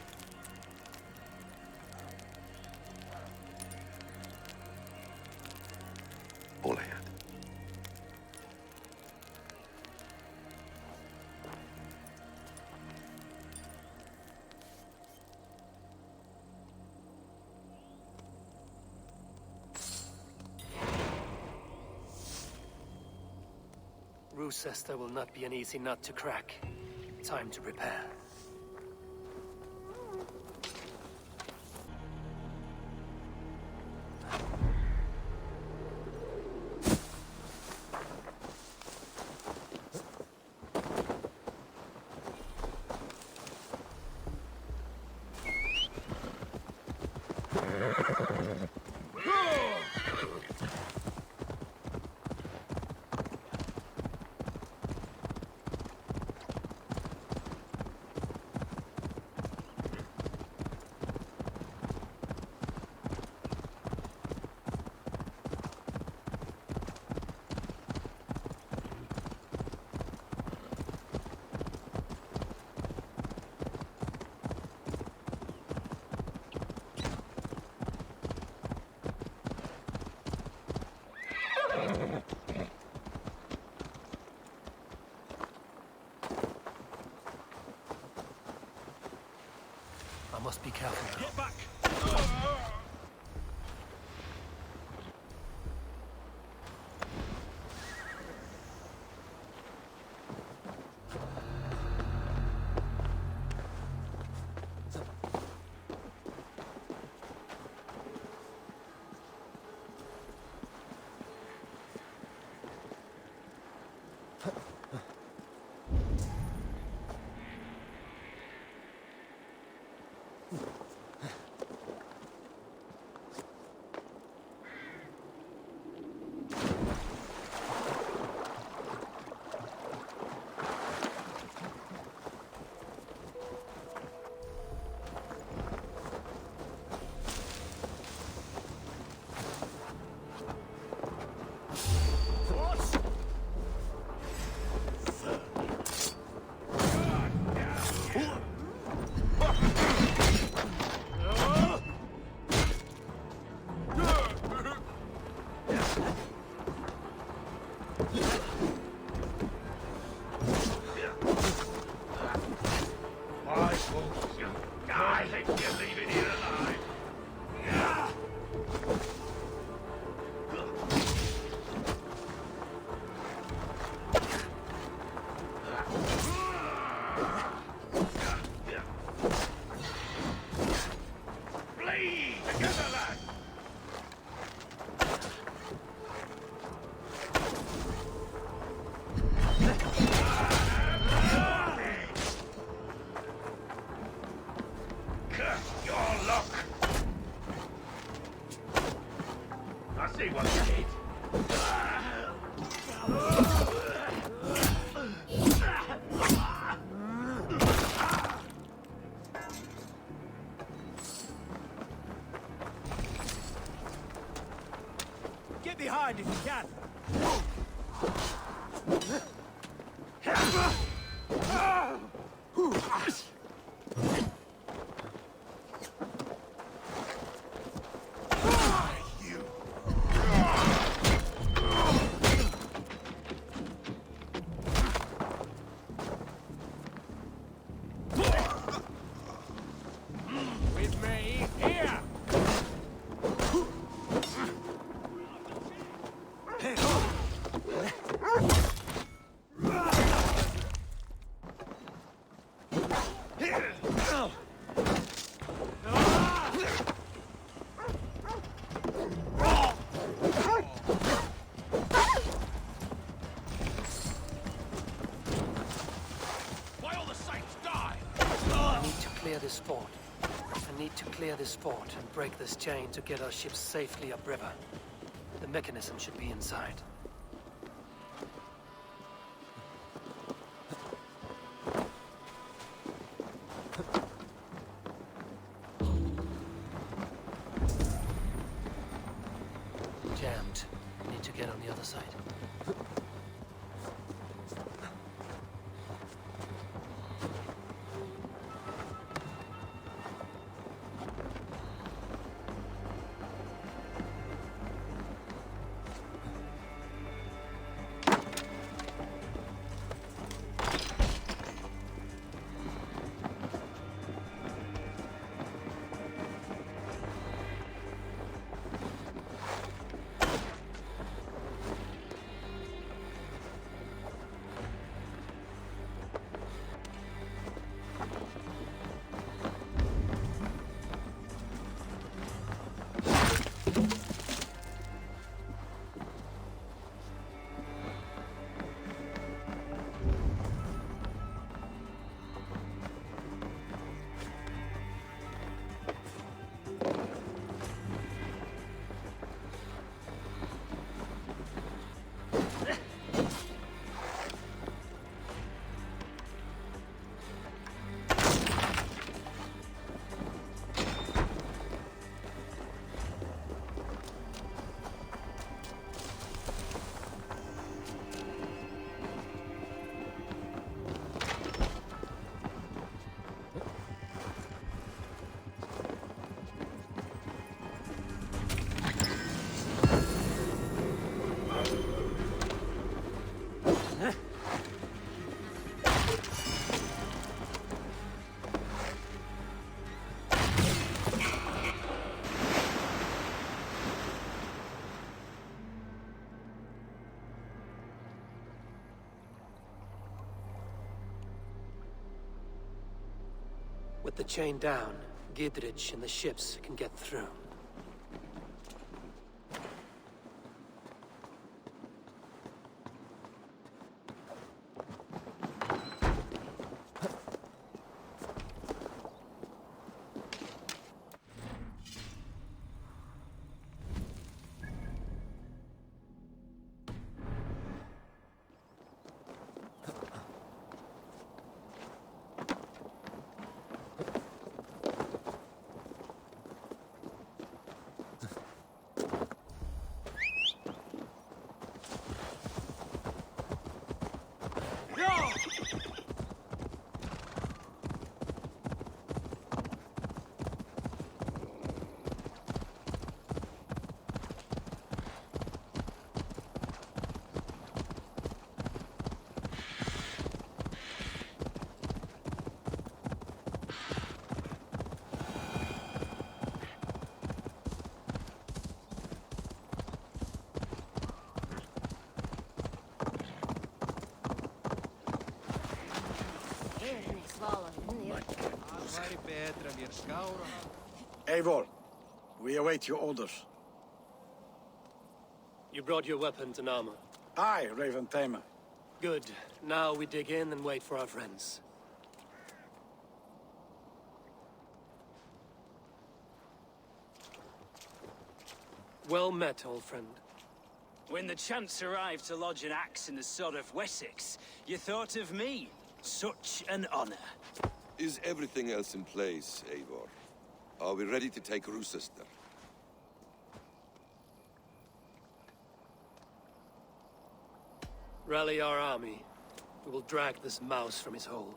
All I had. Rochester will not be an easy nut to crack. Time to prepare. I must be careful now. Get back! I think you're leaving here alive. Flee together, lad. Curse your luck. I see what you did. Get behind if you can. With me, here! Why all the saints die? I need to clear this fort. I need to clear this fort and break this chain to get our ships safely upriver. The mechanism should be inside. Jammed. Need to get on the other side. With the chain down, Gidrich and the ships can get through. Kursk. Eivor, we await your orders. You brought your weapons and armor. Aye, Raven Tamer. Good. Now we dig in and wait for our friends. Well met, old friend. When the chance arrived to lodge an axe in the sod of Wessex, you thought of me. Such an honor. Is everything else in place, Eivor? Are we ready to take Rochester? Rally our army. We will drag this mouse from his hole.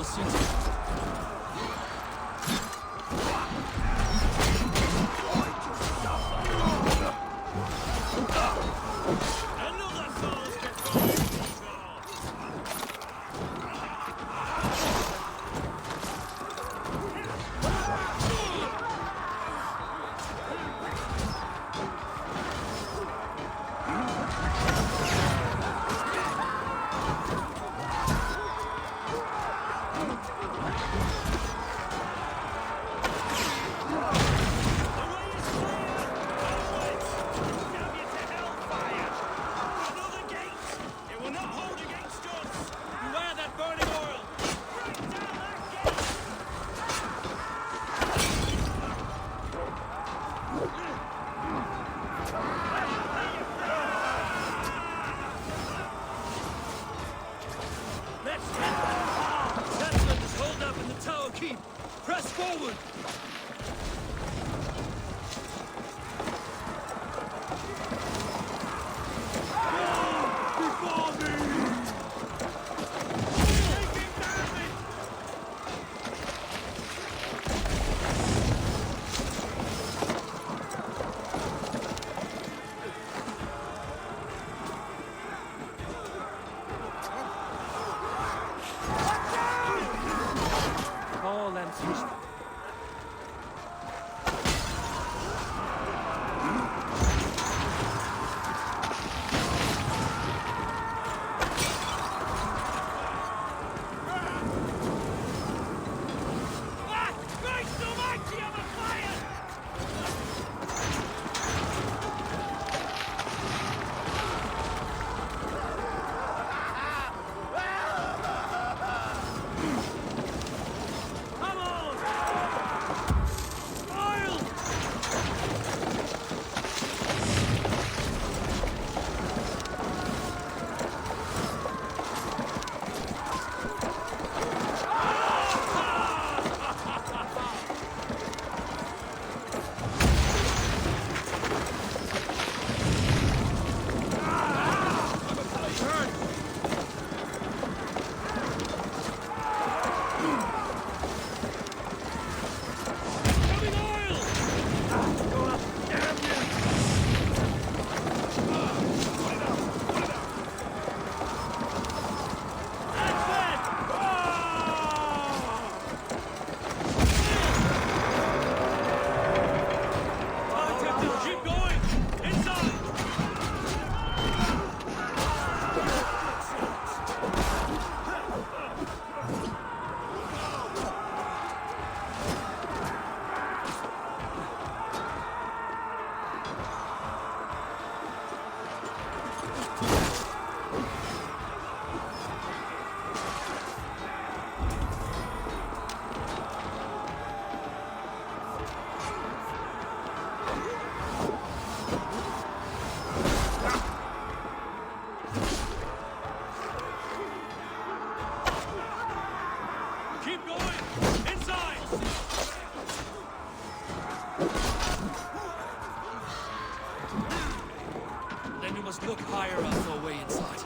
city. Press forward! Call and switch. Look higher up our way inside.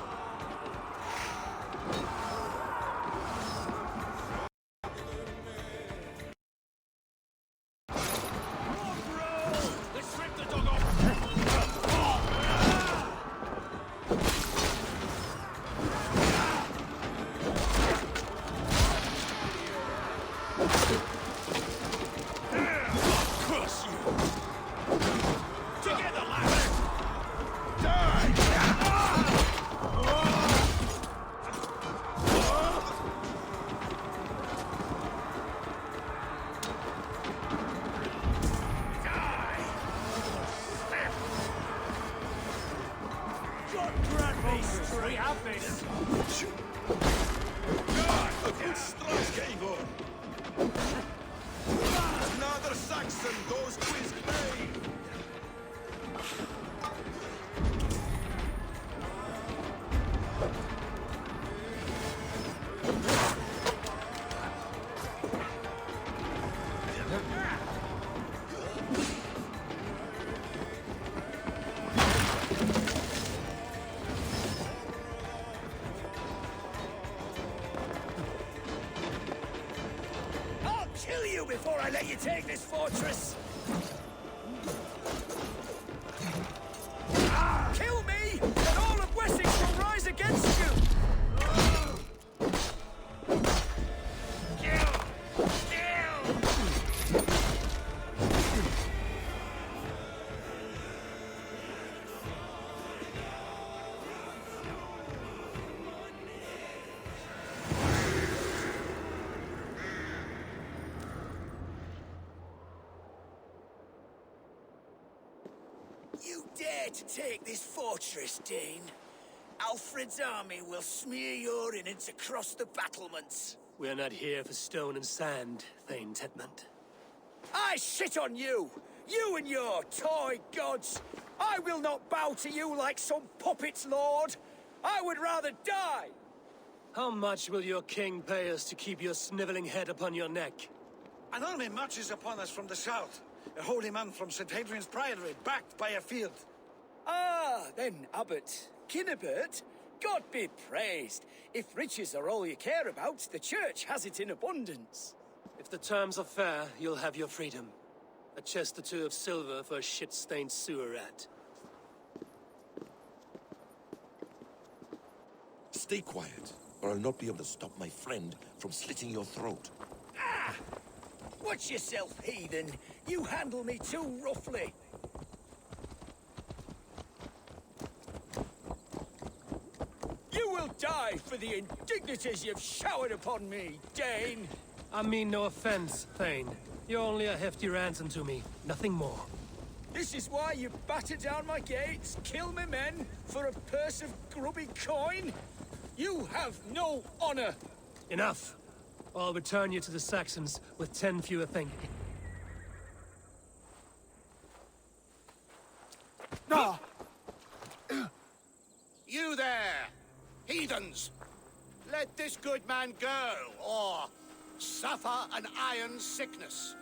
Another Saxon goes to his grave! you before I let you take this fortress! Kill me, and all of Wessex will rise against you! You dare to take this fortress, Dane? Alfred's army will smear your innards across the battlements. We're not here for stone and sand, Thane Tedmund. I shit on you! You and your toy gods! I will not bow to you like some puppet's lord! I would rather die! How much will your king pay us to keep your sniveling head upon your neck? An army marches upon us from the south. A holy man from St. Hadrian's Priory, backed by a field. Ah, then, Abbot. Kinnebert, God be praised. If riches are all you care about, the church has it in abundance. If the terms are fair, you'll have your freedom. A chest or two of silver for a shit-stained sewer rat. Stay quiet, or I'll not be able to stop my friend from slitting your throat. Ah! Watch yourself, heathen. You handle me too roughly. You will die for the indignities you've showered upon me, Dane. I mean no offense, Thane. You're only a hefty ransom to me, nothing more. This is why you batter down my gates, kill me men, for a purse of grubby coin? You have no honor! Enough! I'll return you to the Saxons with 10 fewer things. No! You there! Heathens! Let this good man go, or suffer an iron sickness.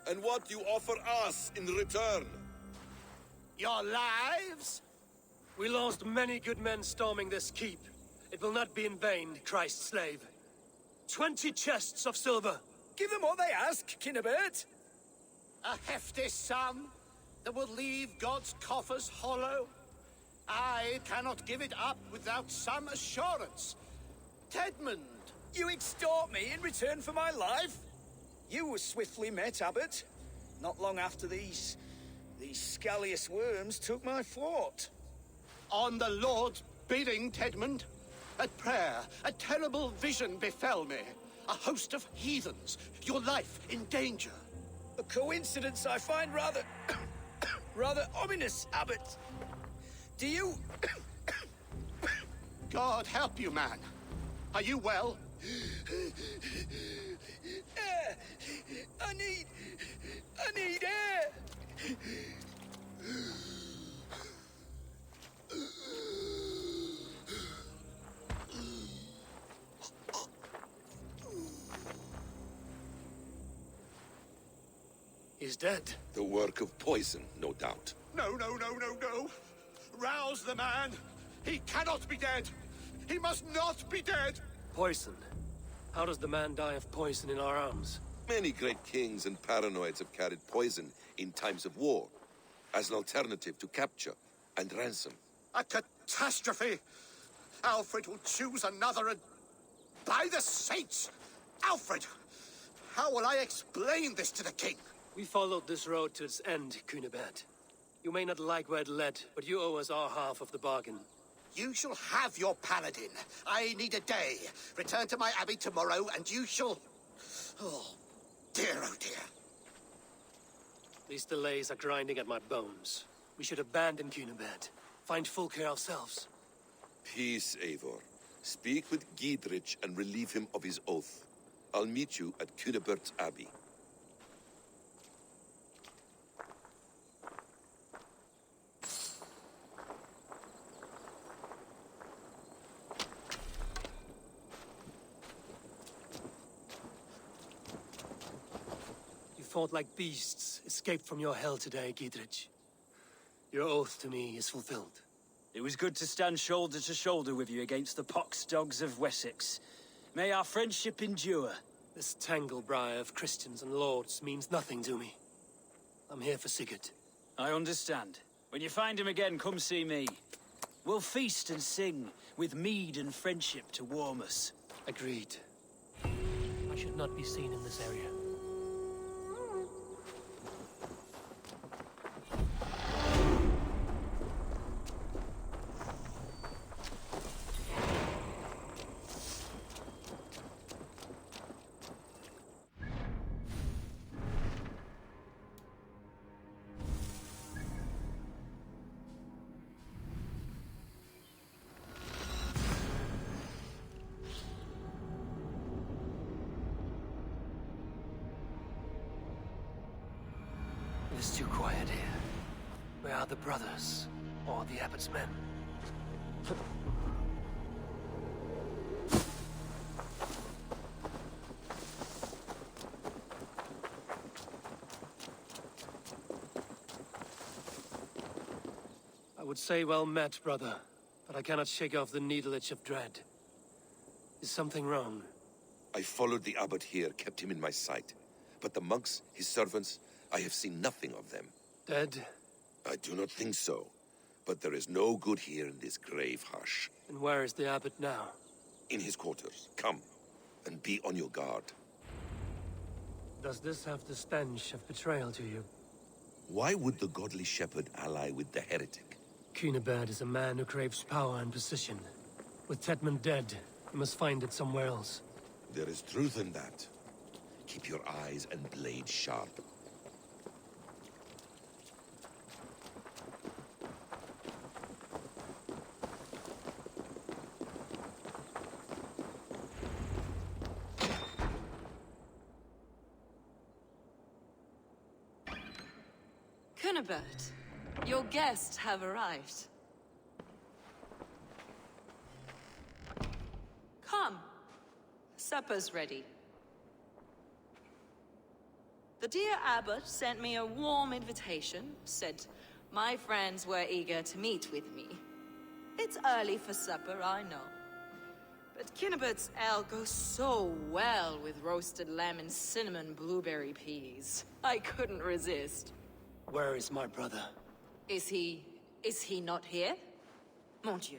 And what you offer us in return? Your lives? We lost many good men storming this keep. It will not be in vain, Christ's slave. 20 chests of silver. Give them what they ask, Kinnebert. A hefty sum that will leave God's coffers hollow? I cannot give it up without some assurance. Tedmund! You extort me in return for my life? You were swiftly met, Abbot. Not long after these scallious worms took my fort. On the Lord's bidding, Tedmund. At prayer, a terrible vision befell me. A host of heathens, your life in danger. A coincidence I find rather... rather ominous, Abbot. Do you... God help you, man. Are you well? Air! I need air! He's dead. The work of poison, no doubt. No. Rouse the man. He cannot be dead. He must not be dead. Poison. How does the man die of poison in our arms? Many great kings and paranoids have carried poison in times of war, as an alternative to capture and ransom. A catastrophe. Alfred will choose another and... By the saints! Alfred! How will I explain this to the king? We followed this road to its end, Cunibert. You may not like where it led, but you owe us our half of the bargain. You shall have your paladin. I need a day. Return to my abbey tomorrow, and you shall... Oh dear. These delays are grinding at my bones. We should abandon Cunibert. Find Fulke ourselves. Peace, Eivor. Speak with Giedrich and relieve him of his oath. I'll meet you at Cunebert's Abbey. You fought like beasts, escaped from your hell today, Giedrich. Your oath to me is fulfilled. It was good to stand shoulder to shoulder with you against the pox dogs of Wessex. May our friendship endure. This tangle-briar of Christians and lords means nothing to me. I'm here for Sigurd. I understand. When you find him again, come see me. We'll feast and sing, with mead and friendship to warm us. Agreed. I should not be seen in this area. It's too quiet here. Where are the brothers? Or the abbot's men? I would say well met, brother, but I cannot shake off the needle itch of dread. Is something wrong? I followed the abbot here, kept him in my sight. But the monks, his servants, I have seen nothing of them. Dead? I do not think so. But there is no good here in this grave hush. And where is the abbot now? In his quarters. Come, and be on your guard. Does this have the stench of betrayal to you? Why would the godly shepherd ally with the heretic? Cunibert is a man who craves power and position. With Tedmund dead, he must find it somewhere else. There is truth in that. Keep your eyes and blade sharp. Cunibert, your guests have arrived. Come. Supper's ready. The dear abbot sent me a warm invitation, said my friends were eager to meet with me. It's early for supper, I know. But Cunibert's ale goes so well with roasted lamb and cinnamon blueberry peas. I couldn't resist. Where is my brother? Is he not here? Mon Dieu.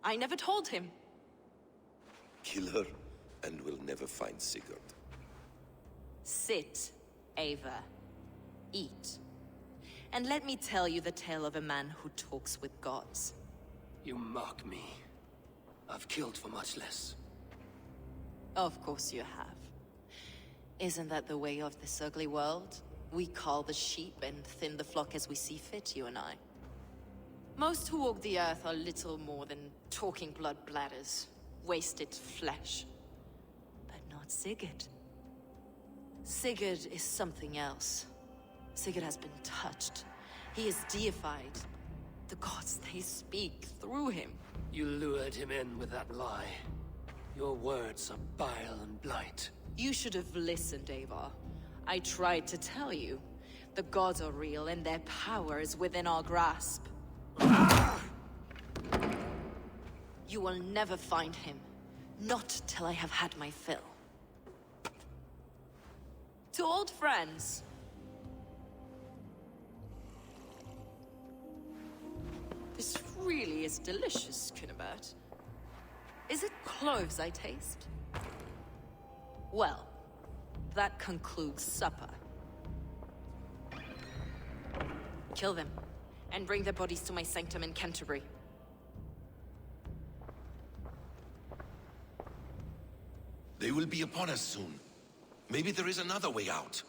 I never told him. Kill her, and we'll never find Sigurd. Sit, Ava. Eat. And let me tell you the tale of a man who talks with gods. You mock me. I've killed for much less. Of course you have. Isn't that the way of this ugly world? We cull the sheep and thin the flock as we see fit, you and I. Most who walk the earth are little more than talking blood bladders, wasted flesh. But not Sigurd. Sigurd is something else. Sigurd has been touched. He is deified. The gods, they speak through him. You lured him in with that lie. Your words are bile and blight. You should have listened, Ava. I tried to tell you. The gods are real, and their power is within our grasp. You will never find him. Not till I have had my fill. To old friends. This really is delicious, Cunibert. Is it cloves I taste? Well, that concludes supper. Kill them, and bring their bodies to my sanctum in Canterbury. They will be upon us soon. Maybe there is another way out.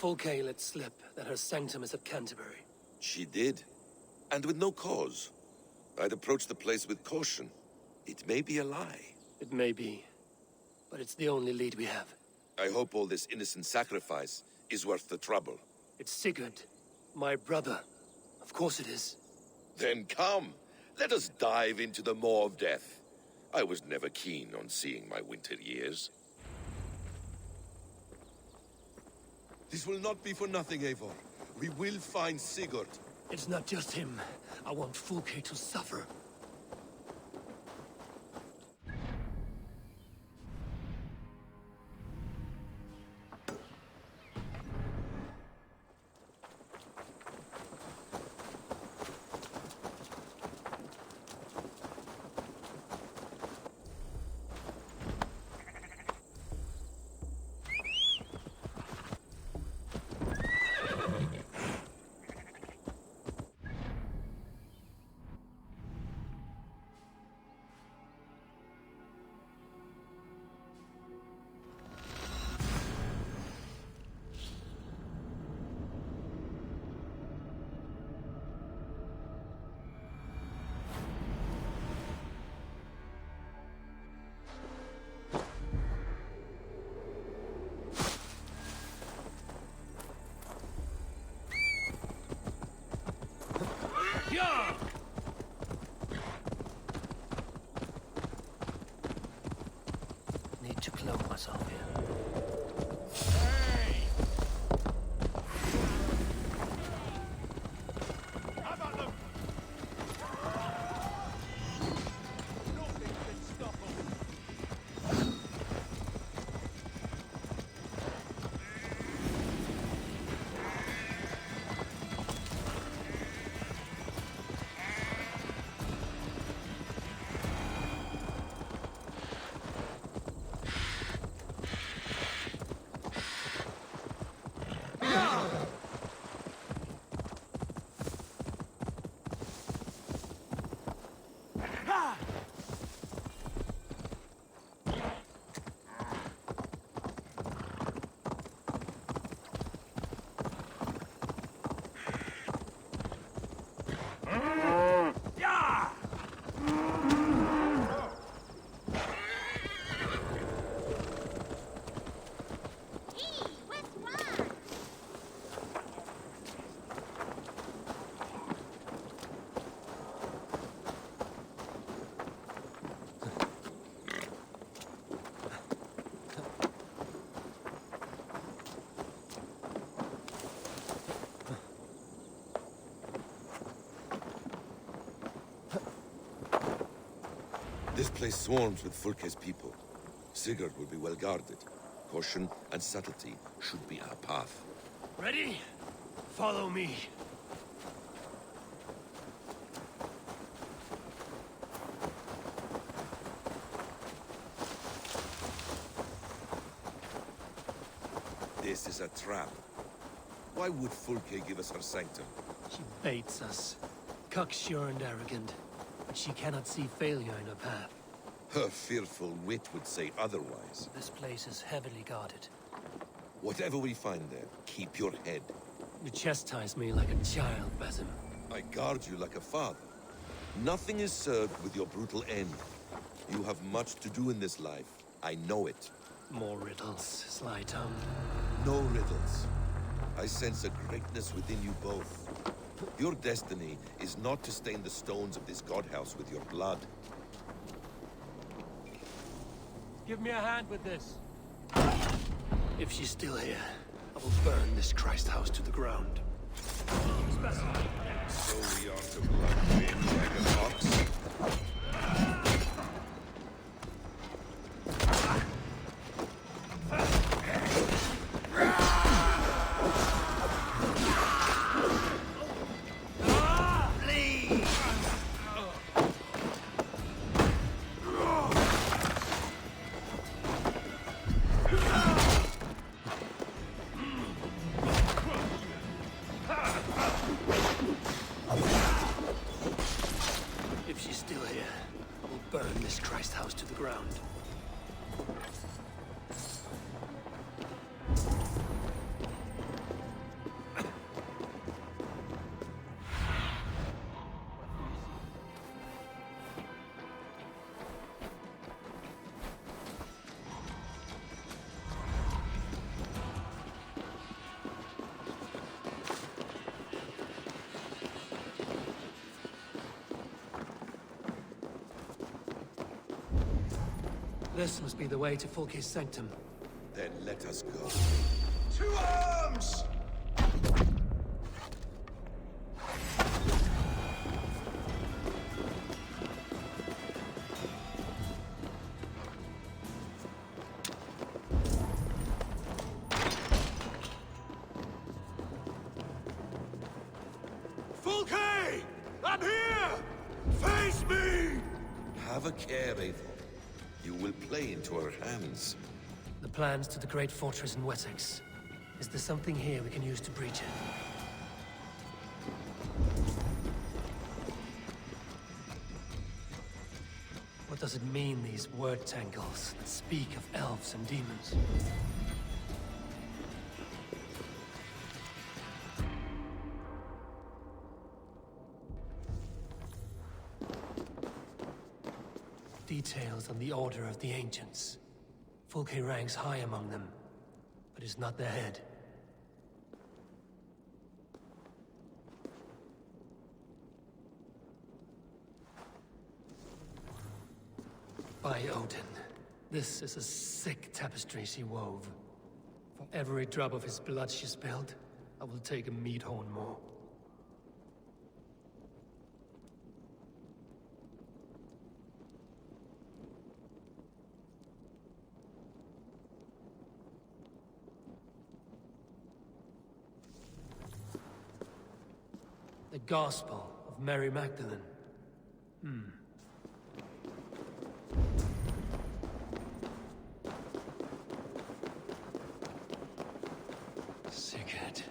Fulke let slip that her sanctum is at Canterbury. She did. And with no cause. I'd approach the place with caution. It may be a lie. It may be. But it's the only lead we have. I hope all this innocent sacrifice is worth the trouble. It's Sigurd. My brother. Of course it is. Then come. Let us dive into the maw of death. I was never keen on seeing my winter years. This will not be for nothing, Eivor. We will find Sigurd. It's not just him. I want Fulke to suffer. Yeah! Need to clone myself here. This place swarms with Fulke's people. Sigurd will be well guarded. Caution and subtlety should be our path. Ready? Follow me. This is a trap. Why would Fulke give us her sanctum? She baits us. Cocksure and arrogant. But she cannot see failure in her path. Her fearful wit would say otherwise. This place is heavily guarded. Whatever we find there, keep your head. You chastise me like a child, Basim. I guard you like a father. Nothing is served with your brutal end. You have much to do in this life. I know it. More riddles, sly-tongued. No riddles. I sense a greatness within you both. Your destiny is not to stain the stones of this godhouse with your blood. Give me a hand with this. If she's still here, I will burn this Christ house to the ground. So we are to blood wind like an ox? This must be the way to Fulke's sanctum. Then let us go. To arms! Fulke! I'm here! Face me! Have a care, Eivor. You will play into our hands. The plans to the great fortress in Wessex. Is there something here we can use to breach it? What does it mean, these word tangles that speak of elves and demons? Details on the Order of the Ancients. Fulke ranks high among them, but is not their head. By Odin, this is a sick tapestry she wove. For every drop of his blood she spilled, I will take a meat horn more. The Gospel of Mary Magdalene. Sigurd.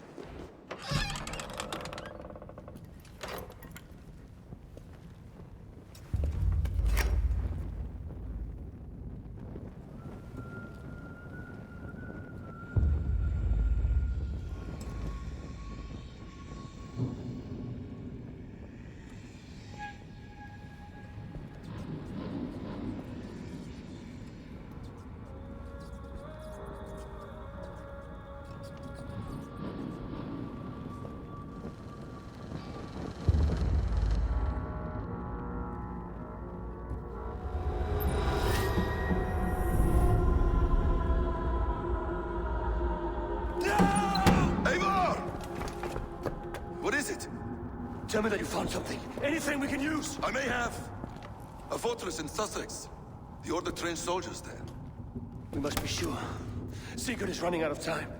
Tell me that you found something. Anything we can use! I may have. A fortress in Sussex. The Order trained soldiers there. We must be sure. Sigurd is running out of time.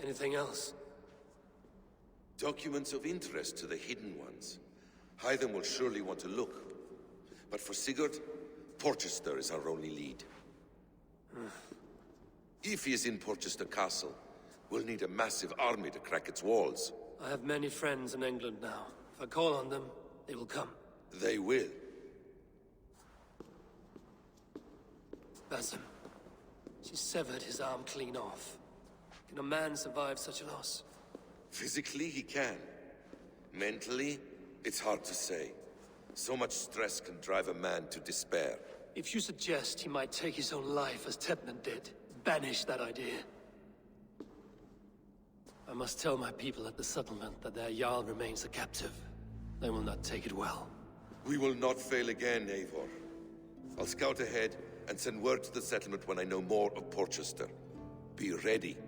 Anything else? Documents of interest to the Hidden Ones. Hythen will surely want to look. But for Sigurd, Porchester is our only lead. If he is in Porchester Castle, we'll need a massive army to crack its walls. I have many friends in England now. If I call on them, they will come. They will. Basim. She severed his arm clean off. Can a man survive such a loss? Physically, he can. Mentally, it's hard to say. So much stress can drive a man to despair. If you suggest he might take his own life as Tepman did, banish that idea. I must tell my people at the settlement that their Jarl remains a captive. They will not take it well. We will not fail again, Eivor. I'll scout ahead and send word to the settlement when I know more of Porchester. Be ready.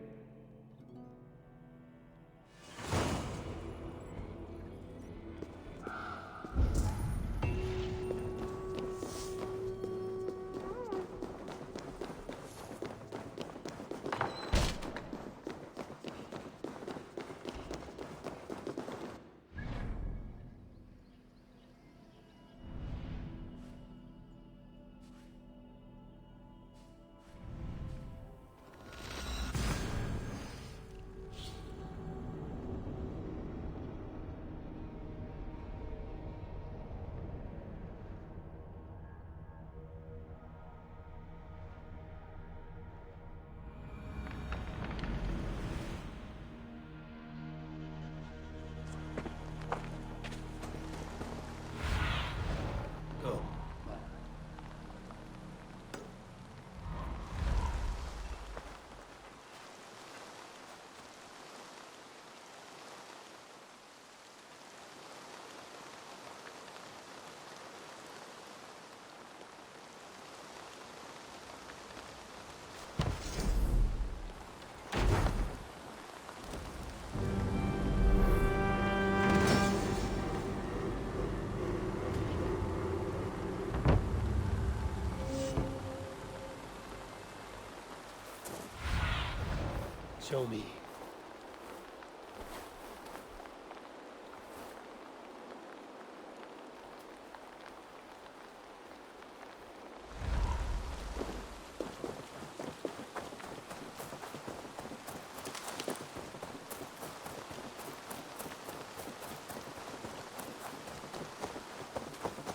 Show me.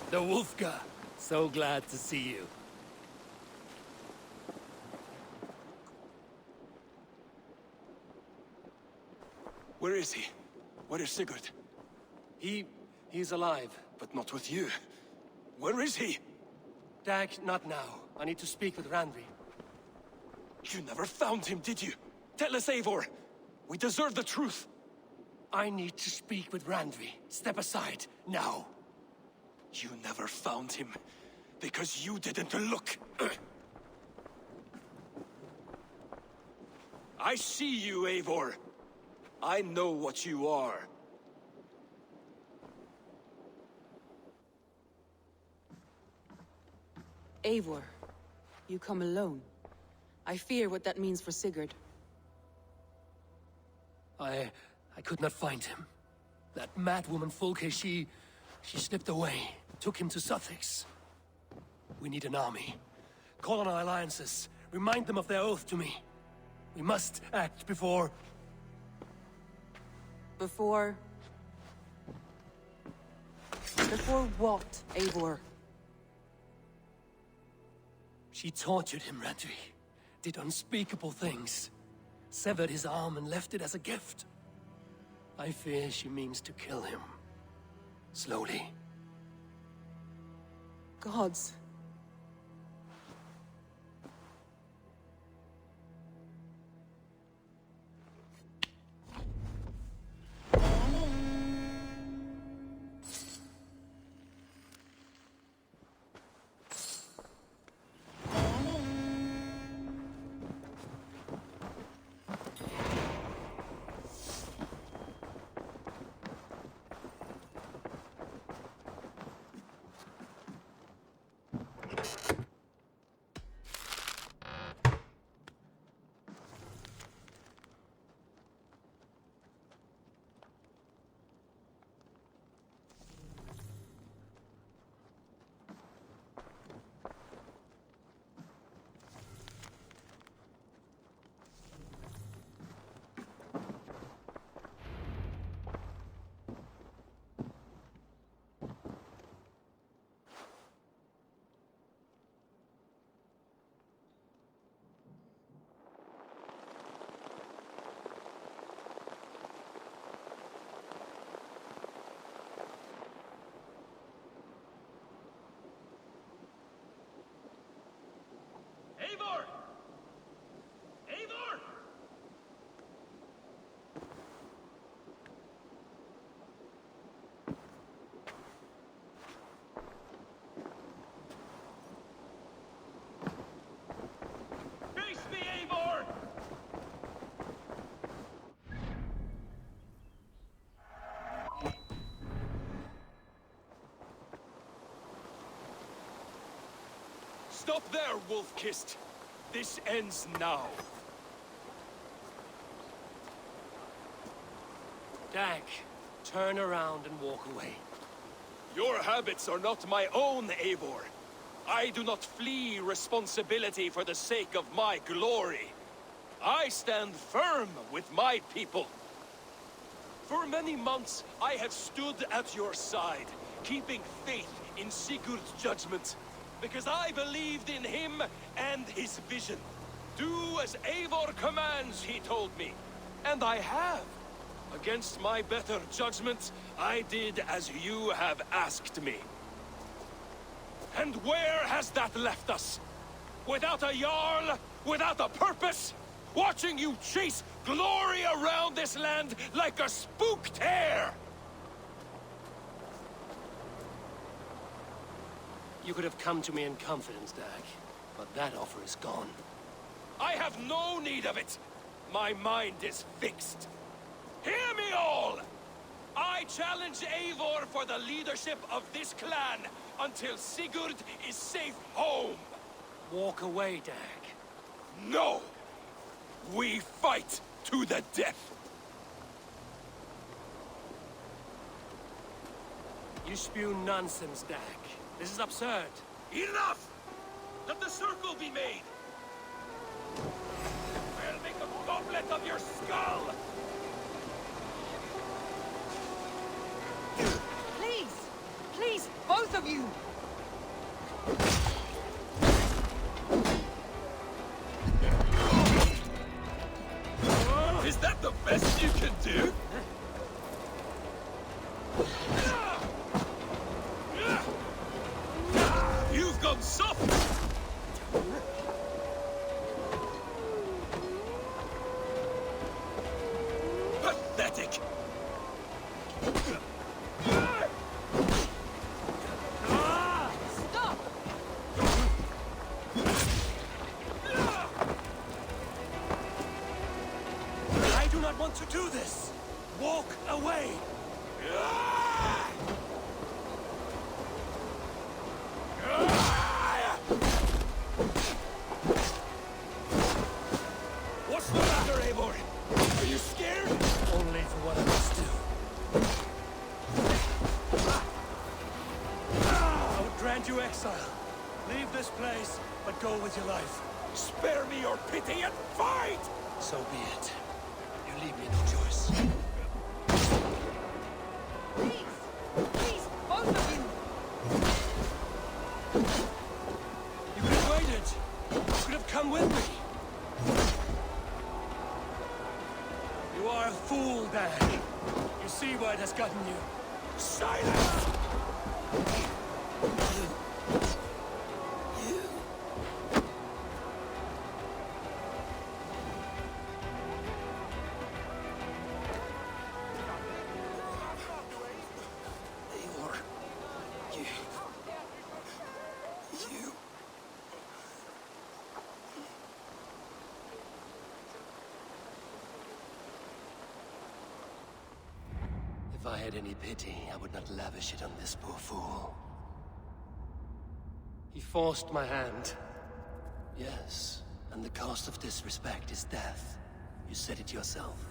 The Wolfka. So glad to see you. Where is he? Where is Sigurd? He's alive. But not with you. Where is he? Dag, not now. I need to speak with Randvi. You never found him, did you? Tell us, Eivor. We deserve the truth. I need to speak with Randvi. Step aside, now. You never found him, because you didn't look. I see you, Eivor. I know what you are. Eivor, you come alone. I fear what that means for Sigurd. I could not find him. That madwoman Folke, she slipped away. Took him to Sussex. We need an army. Call on our alliances. Remind them of their oath to me. We must act before... Before what, Eivor? She tortured him, Randvi. Did unspeakable things. Severed his arm and left it as a gift. I fear she means to kill him. Slowly. Gods. Eivor! Eivor! Face me, Eivor! Stop there, Wolf-Kissed! This ends now. Dag, turn around and walk away. Your habits are not my own, Eivor. I do not flee responsibility for the sake of my glory. I stand firm with my people. For many months, I have stood at your side, keeping faith in Sigurd's judgment. Because I believed in him and his vision. Do as Eivor commands, he told me. And I have. Against my better judgment, I did as you have asked me. And where has that left us? Without a Jarl? Without a purpose? Watching you chase glory around this land like a spooked hare! You could have come to me in confidence, Dag, but that offer is gone. I have no need of it! My mind is fixed. Hear me all! I challenge Eivor for the leadership of this clan until Sigurd is safe home! Walk away, Dag. No! We fight To the death! You spew nonsense, Dak. This is absurd. Enough! Let the circle be made! I'll make a goblet of your skull! Please! Please, both of you! Is that the best you can do? You've gone soft! Pathetic! Stop! I do not want to do this! Walk away! What's the matter, Eivor? Are you scared? Only for what I must do. I would grant you exile. Leave this place, but go with your life. Spare me your pity and fight! So be it. You leave me no choice. Please! Please, both of you! You could have waited. You could have come with me. You are a fool, Dan. You see where it has gotten you. Silence! Eivor, you... If I had any pity, I would not lavish it on this poor fool. He forced my hand. Yes, and the cost of disrespect is death. You said it yourself.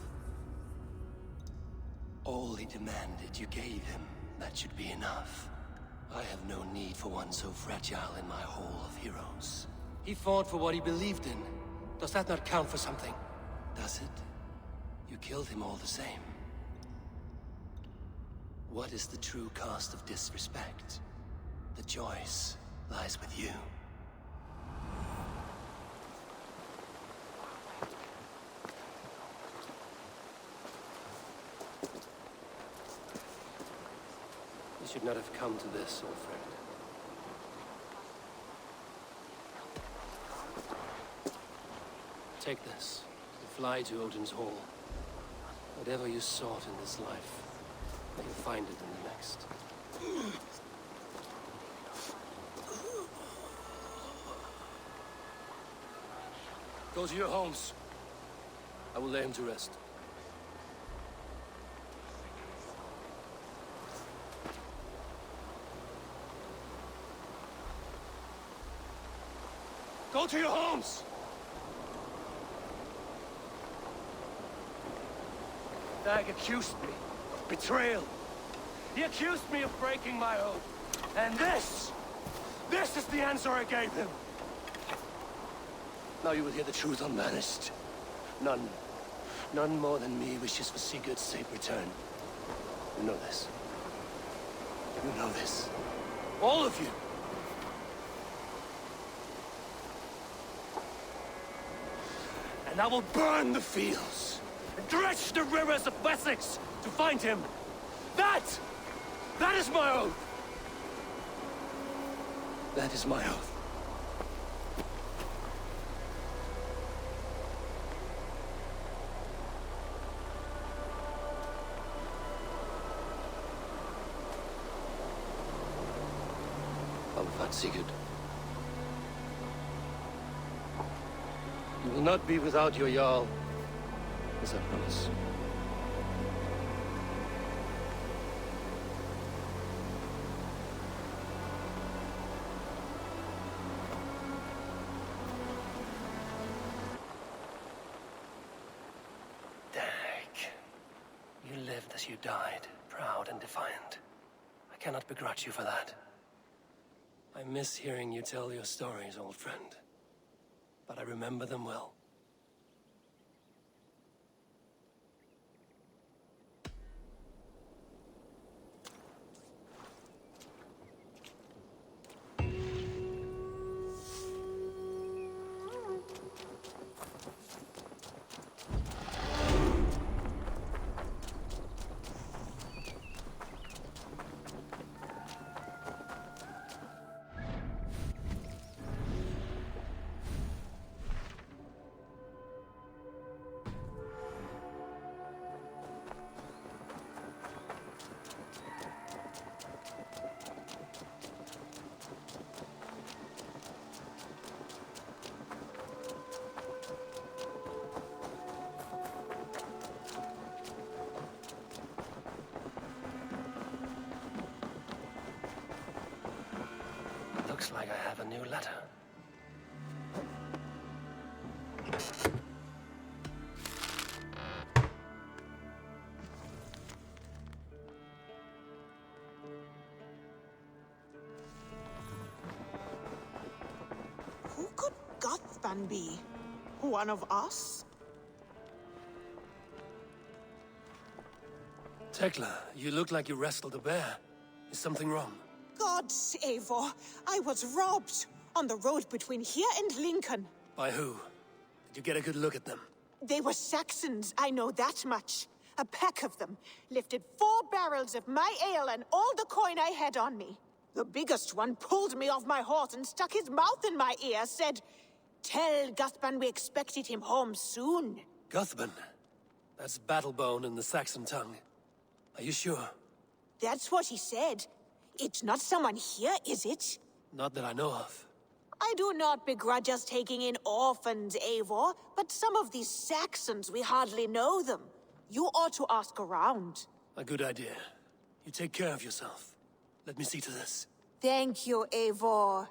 All he demanded, you gave him. That should be enough. I have no need for one so fragile in my hall of heroes. He fought for what he believed in. Does that not count for something? Does it? You killed him all the same. What is the true cost of disrespect? The choice lies with you. You should not have come to this, old friend. Take this, and fly to Odin's Hall. Whatever you sought in this life, you'll find it in the next. Go to your homes. I will lay him to rest. Go to your homes! Dag accused me of betrayal. He accused me of breaking my oath. And this is the answer I gave him. Now you will hear the truth unbanished. None more than me wishes for Sigurd's safe return. You know this. You know this. All of you. And I will burn the fields, and dredge the rivers of Wessex to find him. That is my oath. That is my oath. I will find Sigurd. You will not be without your Jarl, as I promise. just as you died, proud and defiant. I cannot begrudge you for that. I miss hearing you tell your stories, old friend. But I remember them well. Looks like I have a new letter. Who could Guthban be? One of us? Tekla, you look like you wrestled a bear. Is something wrong? Gods, Eivor, I was robbed on the road between here and Lincoln. By who? Did you get a good look at them? They were Saxons, I know that much. A pack of them lifted 4 barrels of my ale and all the coin I had on me. The biggest one pulled me off my horse and stuck his mouth in my ear, said, "Tell Guthban we expected him home soon." Guthban? That's Battlebone in the Saxon tongue. Are you sure? That's what he said. It's not someone here, is it? Not that I know of. I do not begrudge us taking in orphans, Eivor, but some of these Saxons, we hardly know them. You ought to ask around. A good idea. You take care of yourself. Let me see to this. Thank you, Eivor.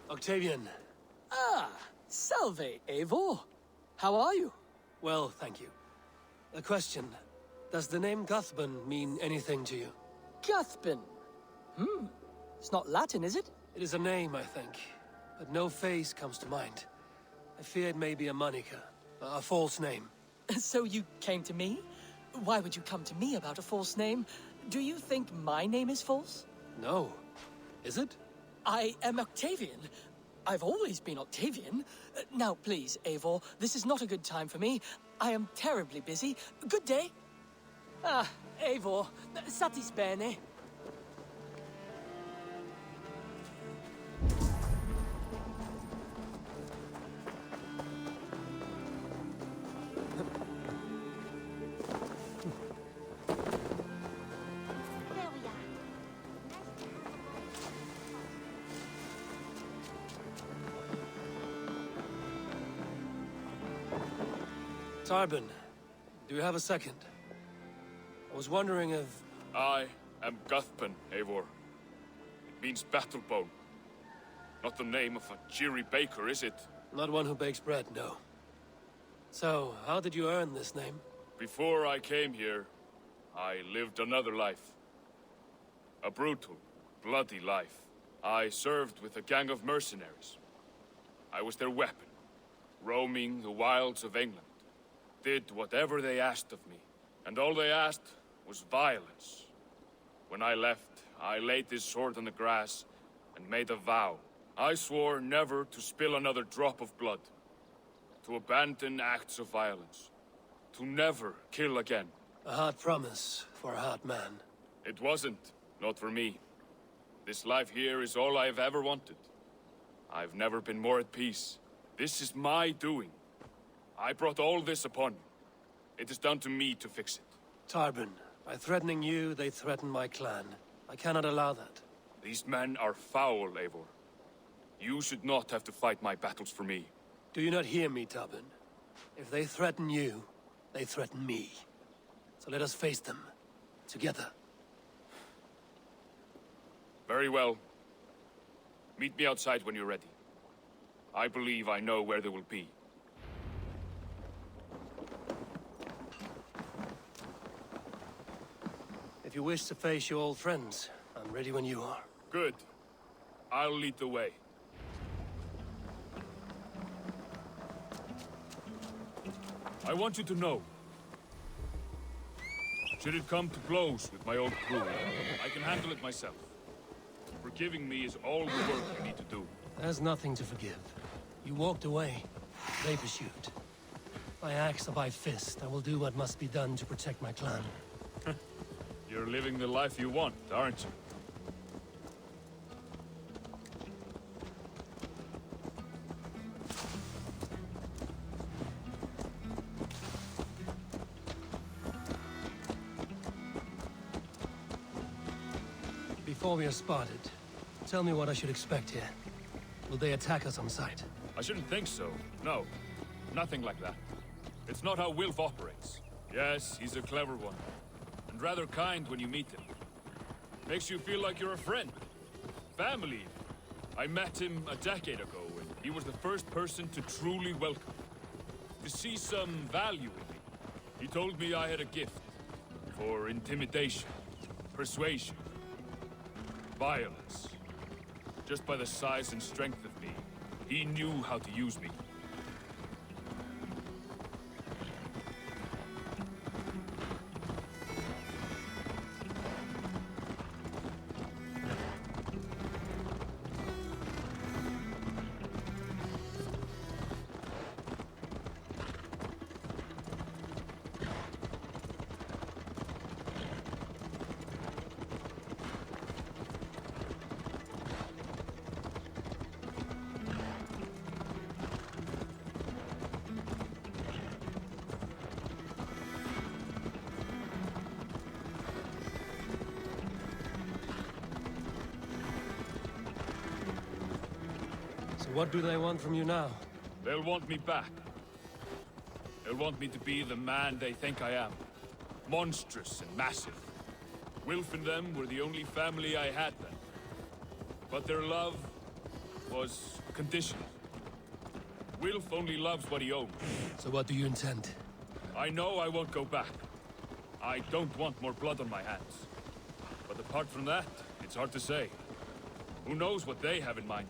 Octavian. Ah, salve, Eivor. How are you? Well, thank you. A question. Does the name Guthban mean anything to you? Guthban? It's not Latin, is it? It is a name, I think. But no face comes to mind. I fear it may be a moniker. A false name. So you came to me? Why would you come to me about a false name? Do you think my name is false? No. Is it? I am Octavian. I've always been Octavian. Now, please, Eivor, this is not a good time for me. I am terribly busy. Good day. Ah, Eivor, satis bene. Tarbin, do you have a second? I was wondering if... I am Guthban, Eivor. It means Battlebone. Not the name of a cheery baker, is it? Not one who bakes bread, no. So, how did you earn this name? Before I came here, I lived another life. A brutal, bloody life. I served with a gang of mercenaries. I was their weapon, roaming the wilds of England. Did whatever they asked of me, and all they asked was violence. When I left, I laid this sword on the grass and made a vow. I swore never to spill another drop of blood, to abandon acts of violence, to never kill again. A hard promise for a hard man. It wasn't, not for me. This life here is all I've ever wanted. I've never been more at peace. This is my doing. I brought all this upon you. It is down to me to fix it. Tarbin, by threatening you, they threaten my clan. I cannot allow that. These men are foul, Eivor. You should not have to fight my battles for me. Do you not hear me, Tarbin? If they threaten you, they threaten me. So let us face them. Together. Very well. Meet me outside when you're ready. I believe I know where they will be. If you wish to face your old friends, I'm ready when you are. Good. I'll lead the way. I want you to know. Should it come to blows with my old crew, I can handle it myself. Forgiving me is all the work you need to do. There's nothing to forgive. You walked away. They pursued. By axe or by fist, I will do what must be done to protect my clan. You're living the life you want, aren't you? Before we are spotted, tell me what I should expect here. Will they attack us on sight? I shouldn't think so. No. Nothing like that. It's not how Wilf operates. Yes, he's a clever one. And rather kind when you meet him. Makes you feel like you're a friend. Family. I met him a decade ago, and he was the first person to truly welcome me. To see some value in me. He told me I had a gift. For intimidation. Persuasion. Violence. Just by the size and strength of me, he knew how to use me. What do they want from you now? They'll want me back. They'll want me to be the man they think I am. Monstrous and massive. Wilf and them were the only family I had then. But their love was conditional. Wilf only loves what he owns. So what do you intend? I know I won't go back. I don't want more blood on my hands. But apart from that, it's hard to say. Who knows what they have in mind?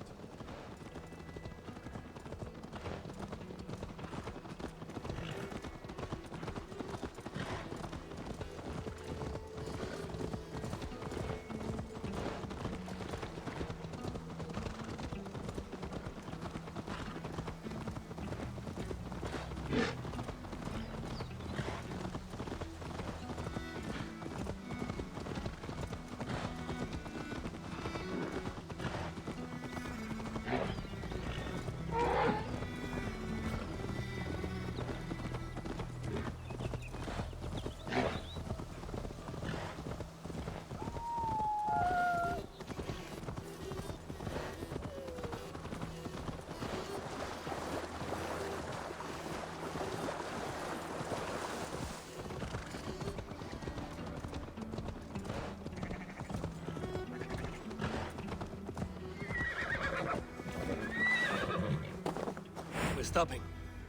Stopping.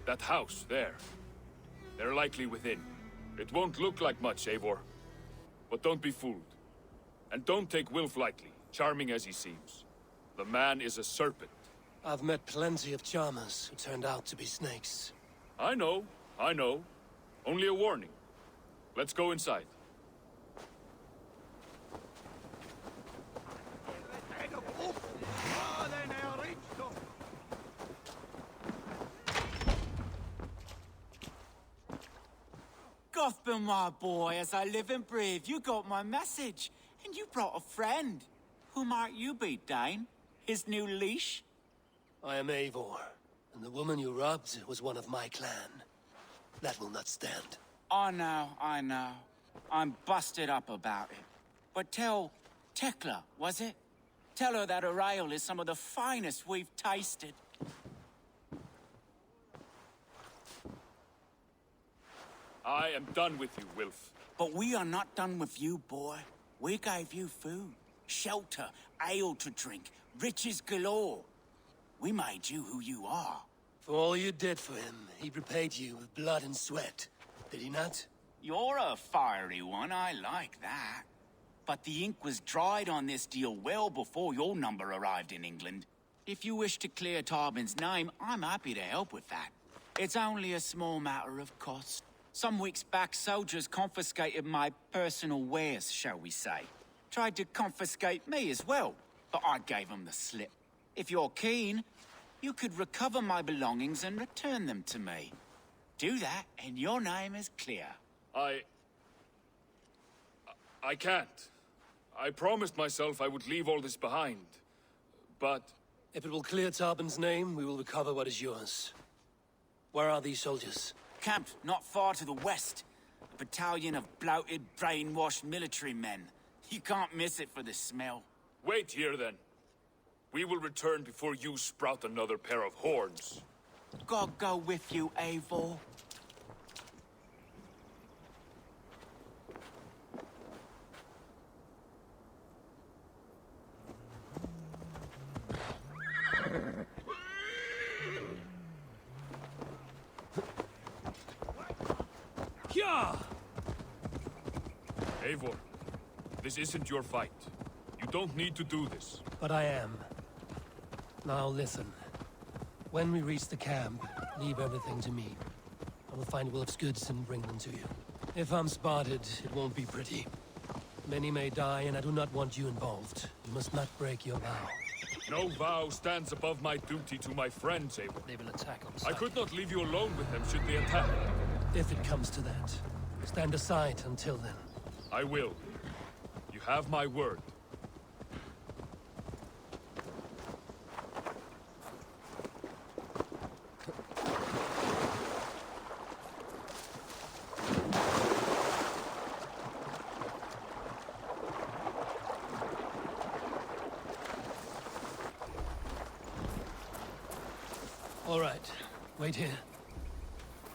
That house, there. They're likely within. It won't look like much, Eivor. But don't be fooled. And don't take Wilf lightly, charming as he seems. The man is a serpent. I've met plenty of charmers who turned out to be snakes. I know. Only a warning. Let's go inside. Gothman, my boy, as I live and breathe, you got my message. And you brought a friend. Who might you be, Dane? His new leash? I am Eivor, and the woman you robbed was one of my clan. That will not stand. I know. I'm busted up about it. But tell Tekla, was it? Tell her that her ale is some of the finest we've tasted. I am done with you, Wilf. But we are not done with you, boy. We gave you food, shelter, ale to drink, riches galore. We made you who you are. For all you did for him, he repaid you with blood and sweat. Did he not? You're a fiery one, I like that. But the ink was dried on this deal well before your number arrived in England. If you wish to clear Tarbin's name, I'm happy to help with that. It's only a small matter of cost. Some weeks back, soldiers confiscated my personal wares, shall we say. Tried to confiscate me as well, but I gave them the slip. If you're keen, you could recover my belongings and return them to me. Do that, and your name is clear. I can't. I promised myself I would leave all this behind. But... If it will clear Tarbin's name, we will recover what is yours. Where are these soldiers? Camped not far to the west. A battalion of bloated, brainwashed military men. You can't miss it for the smell. Wait here, then. We will return before you sprout another pair of horns. God go with you, Eivor. Eivor, this isn't your fight. You don't need to do this. But I am. Now listen. When we reach the camp, leave everything to me. I will find Wilf's goods and bring them to you. If I'm spotted, it won't be pretty. Many may die, and I do not want you involved. You must not break your vow. No vow stands above my duty to my friends, Eivor. They will attack on I could not leave you alone with them should they attack. If it comes to that, stand aside until then. I will. You have my word. All right. Wait here.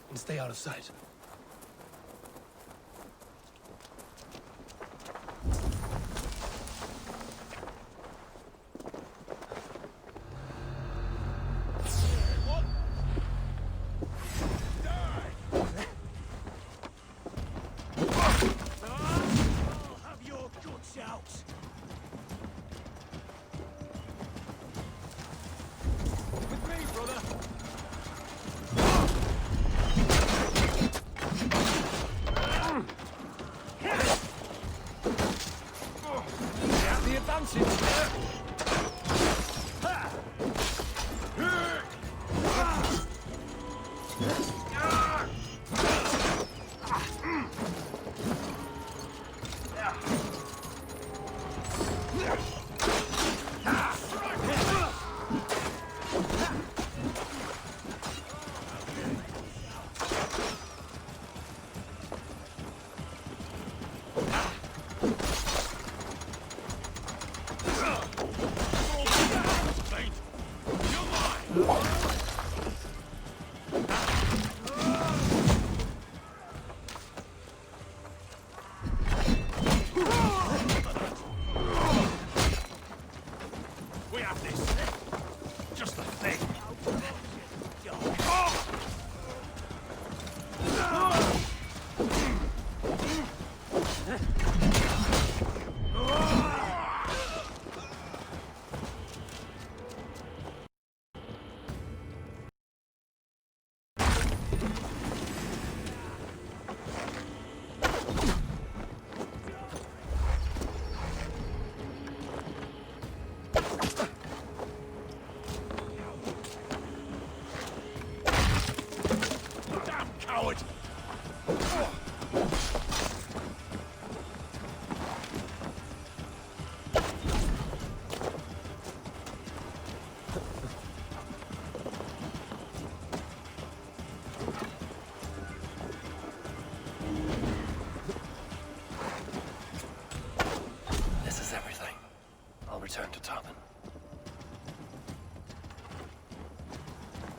And stay out of sight. Return to Tarbin.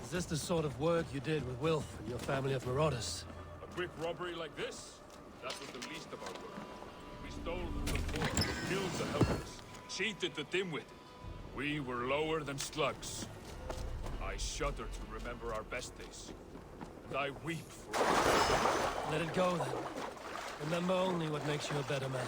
Is this the sort of work you did with Wilf and your family of marauders? A quick robbery like this? That was the least of our work. We stole from the poor, killed the helpless, cheated the dimwitted. We were lower than slugs. I shudder to remember our best days. And I weep for... Let it go, then. Remember only what makes you a better man.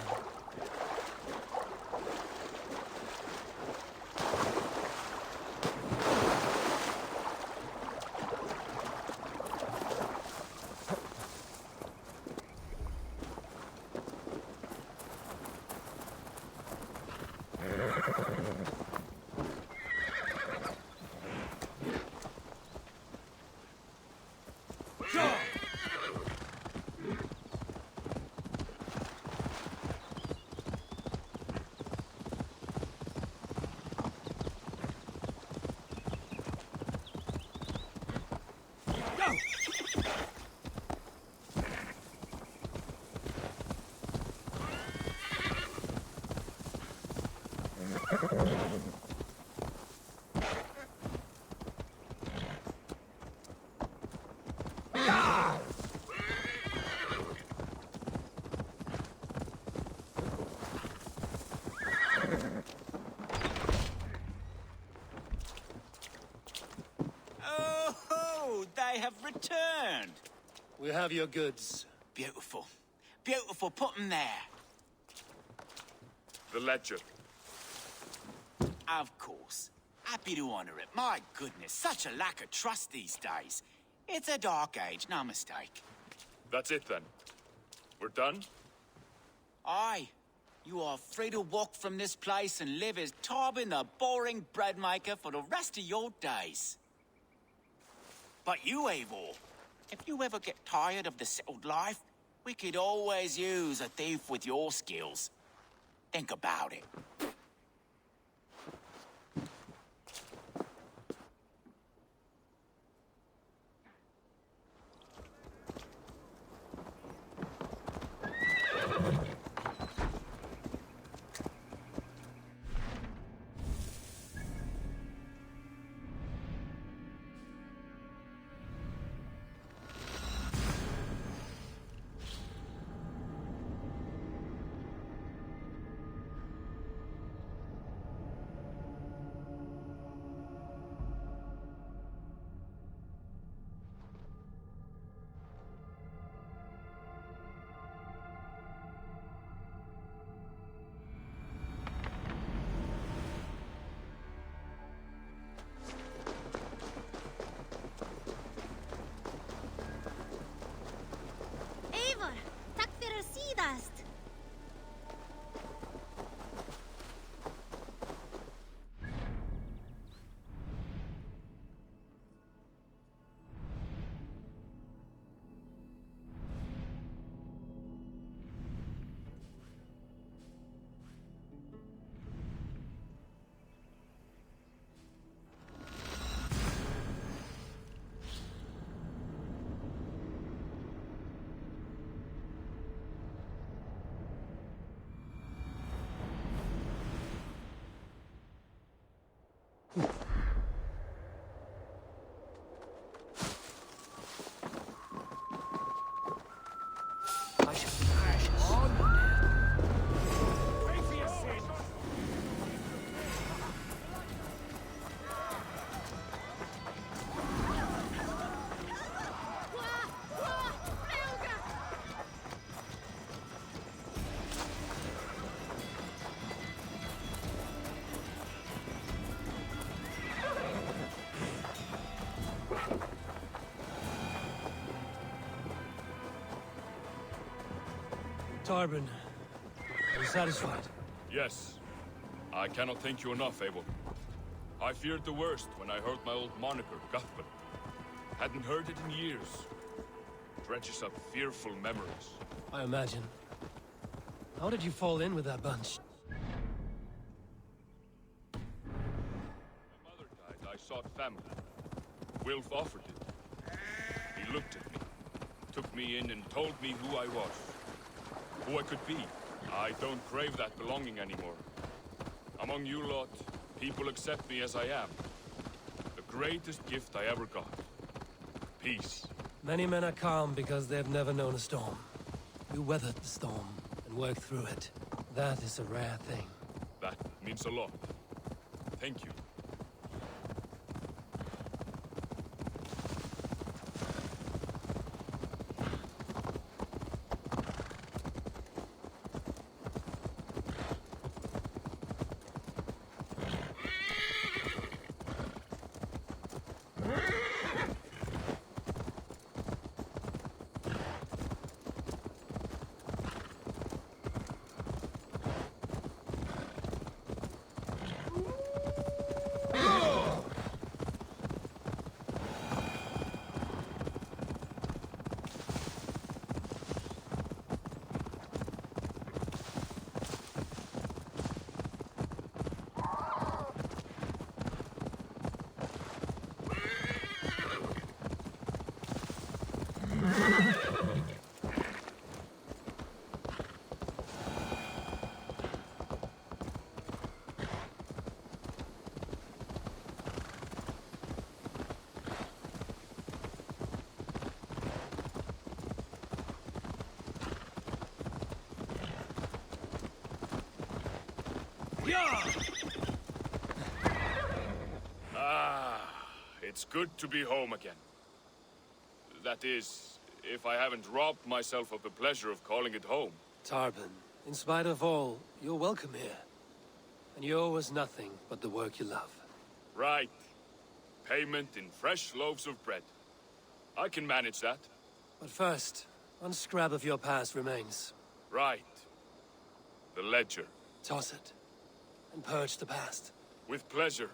Oh, they have returned. We have your goods. Beautiful. Beautiful. Put them there. The ledger. Of course. Happy to honor it. My goodness, such a lack of trust these days. It's a dark age, no mistake. That's it then. We're done? Aye. You are free to walk from this place and live as Tarbin the boring bread maker for the rest of your days. But you, Eivor, if you ever get tired of the settled life, we could always use a thief with your skills. Think about it. Eivor, takk fyrir síðast. Tarbin, are you satisfied? Yes. I cannot thank you enough, Eivor. I feared the worst when I heard my old moniker, Guthman. Hadn't heard it in years. Dredges up fearful memories. I imagine. How did you fall in with that bunch? My mother died. I sought family. Wilf offered it. He looked at me, took me in and told me who I was. Who I could be. I don't crave that belonging anymore. Among you lot, people accept me as I am. The greatest gift I ever got. Peace. Many men are calm because they've never known a storm. You weathered the storm and worked through it. That is a rare thing. That means a lot. Thank you. It's good to be home again. That is, if I haven't robbed myself of the pleasure of calling it home. Tarban, in spite of all, you're welcome here. And you owe us nothing but the work you love. Right. Payment in fresh loaves of bread. I can manage that. But first, one scrap of your past remains. Right. The ledger. Toss it. And purge the past. With pleasure.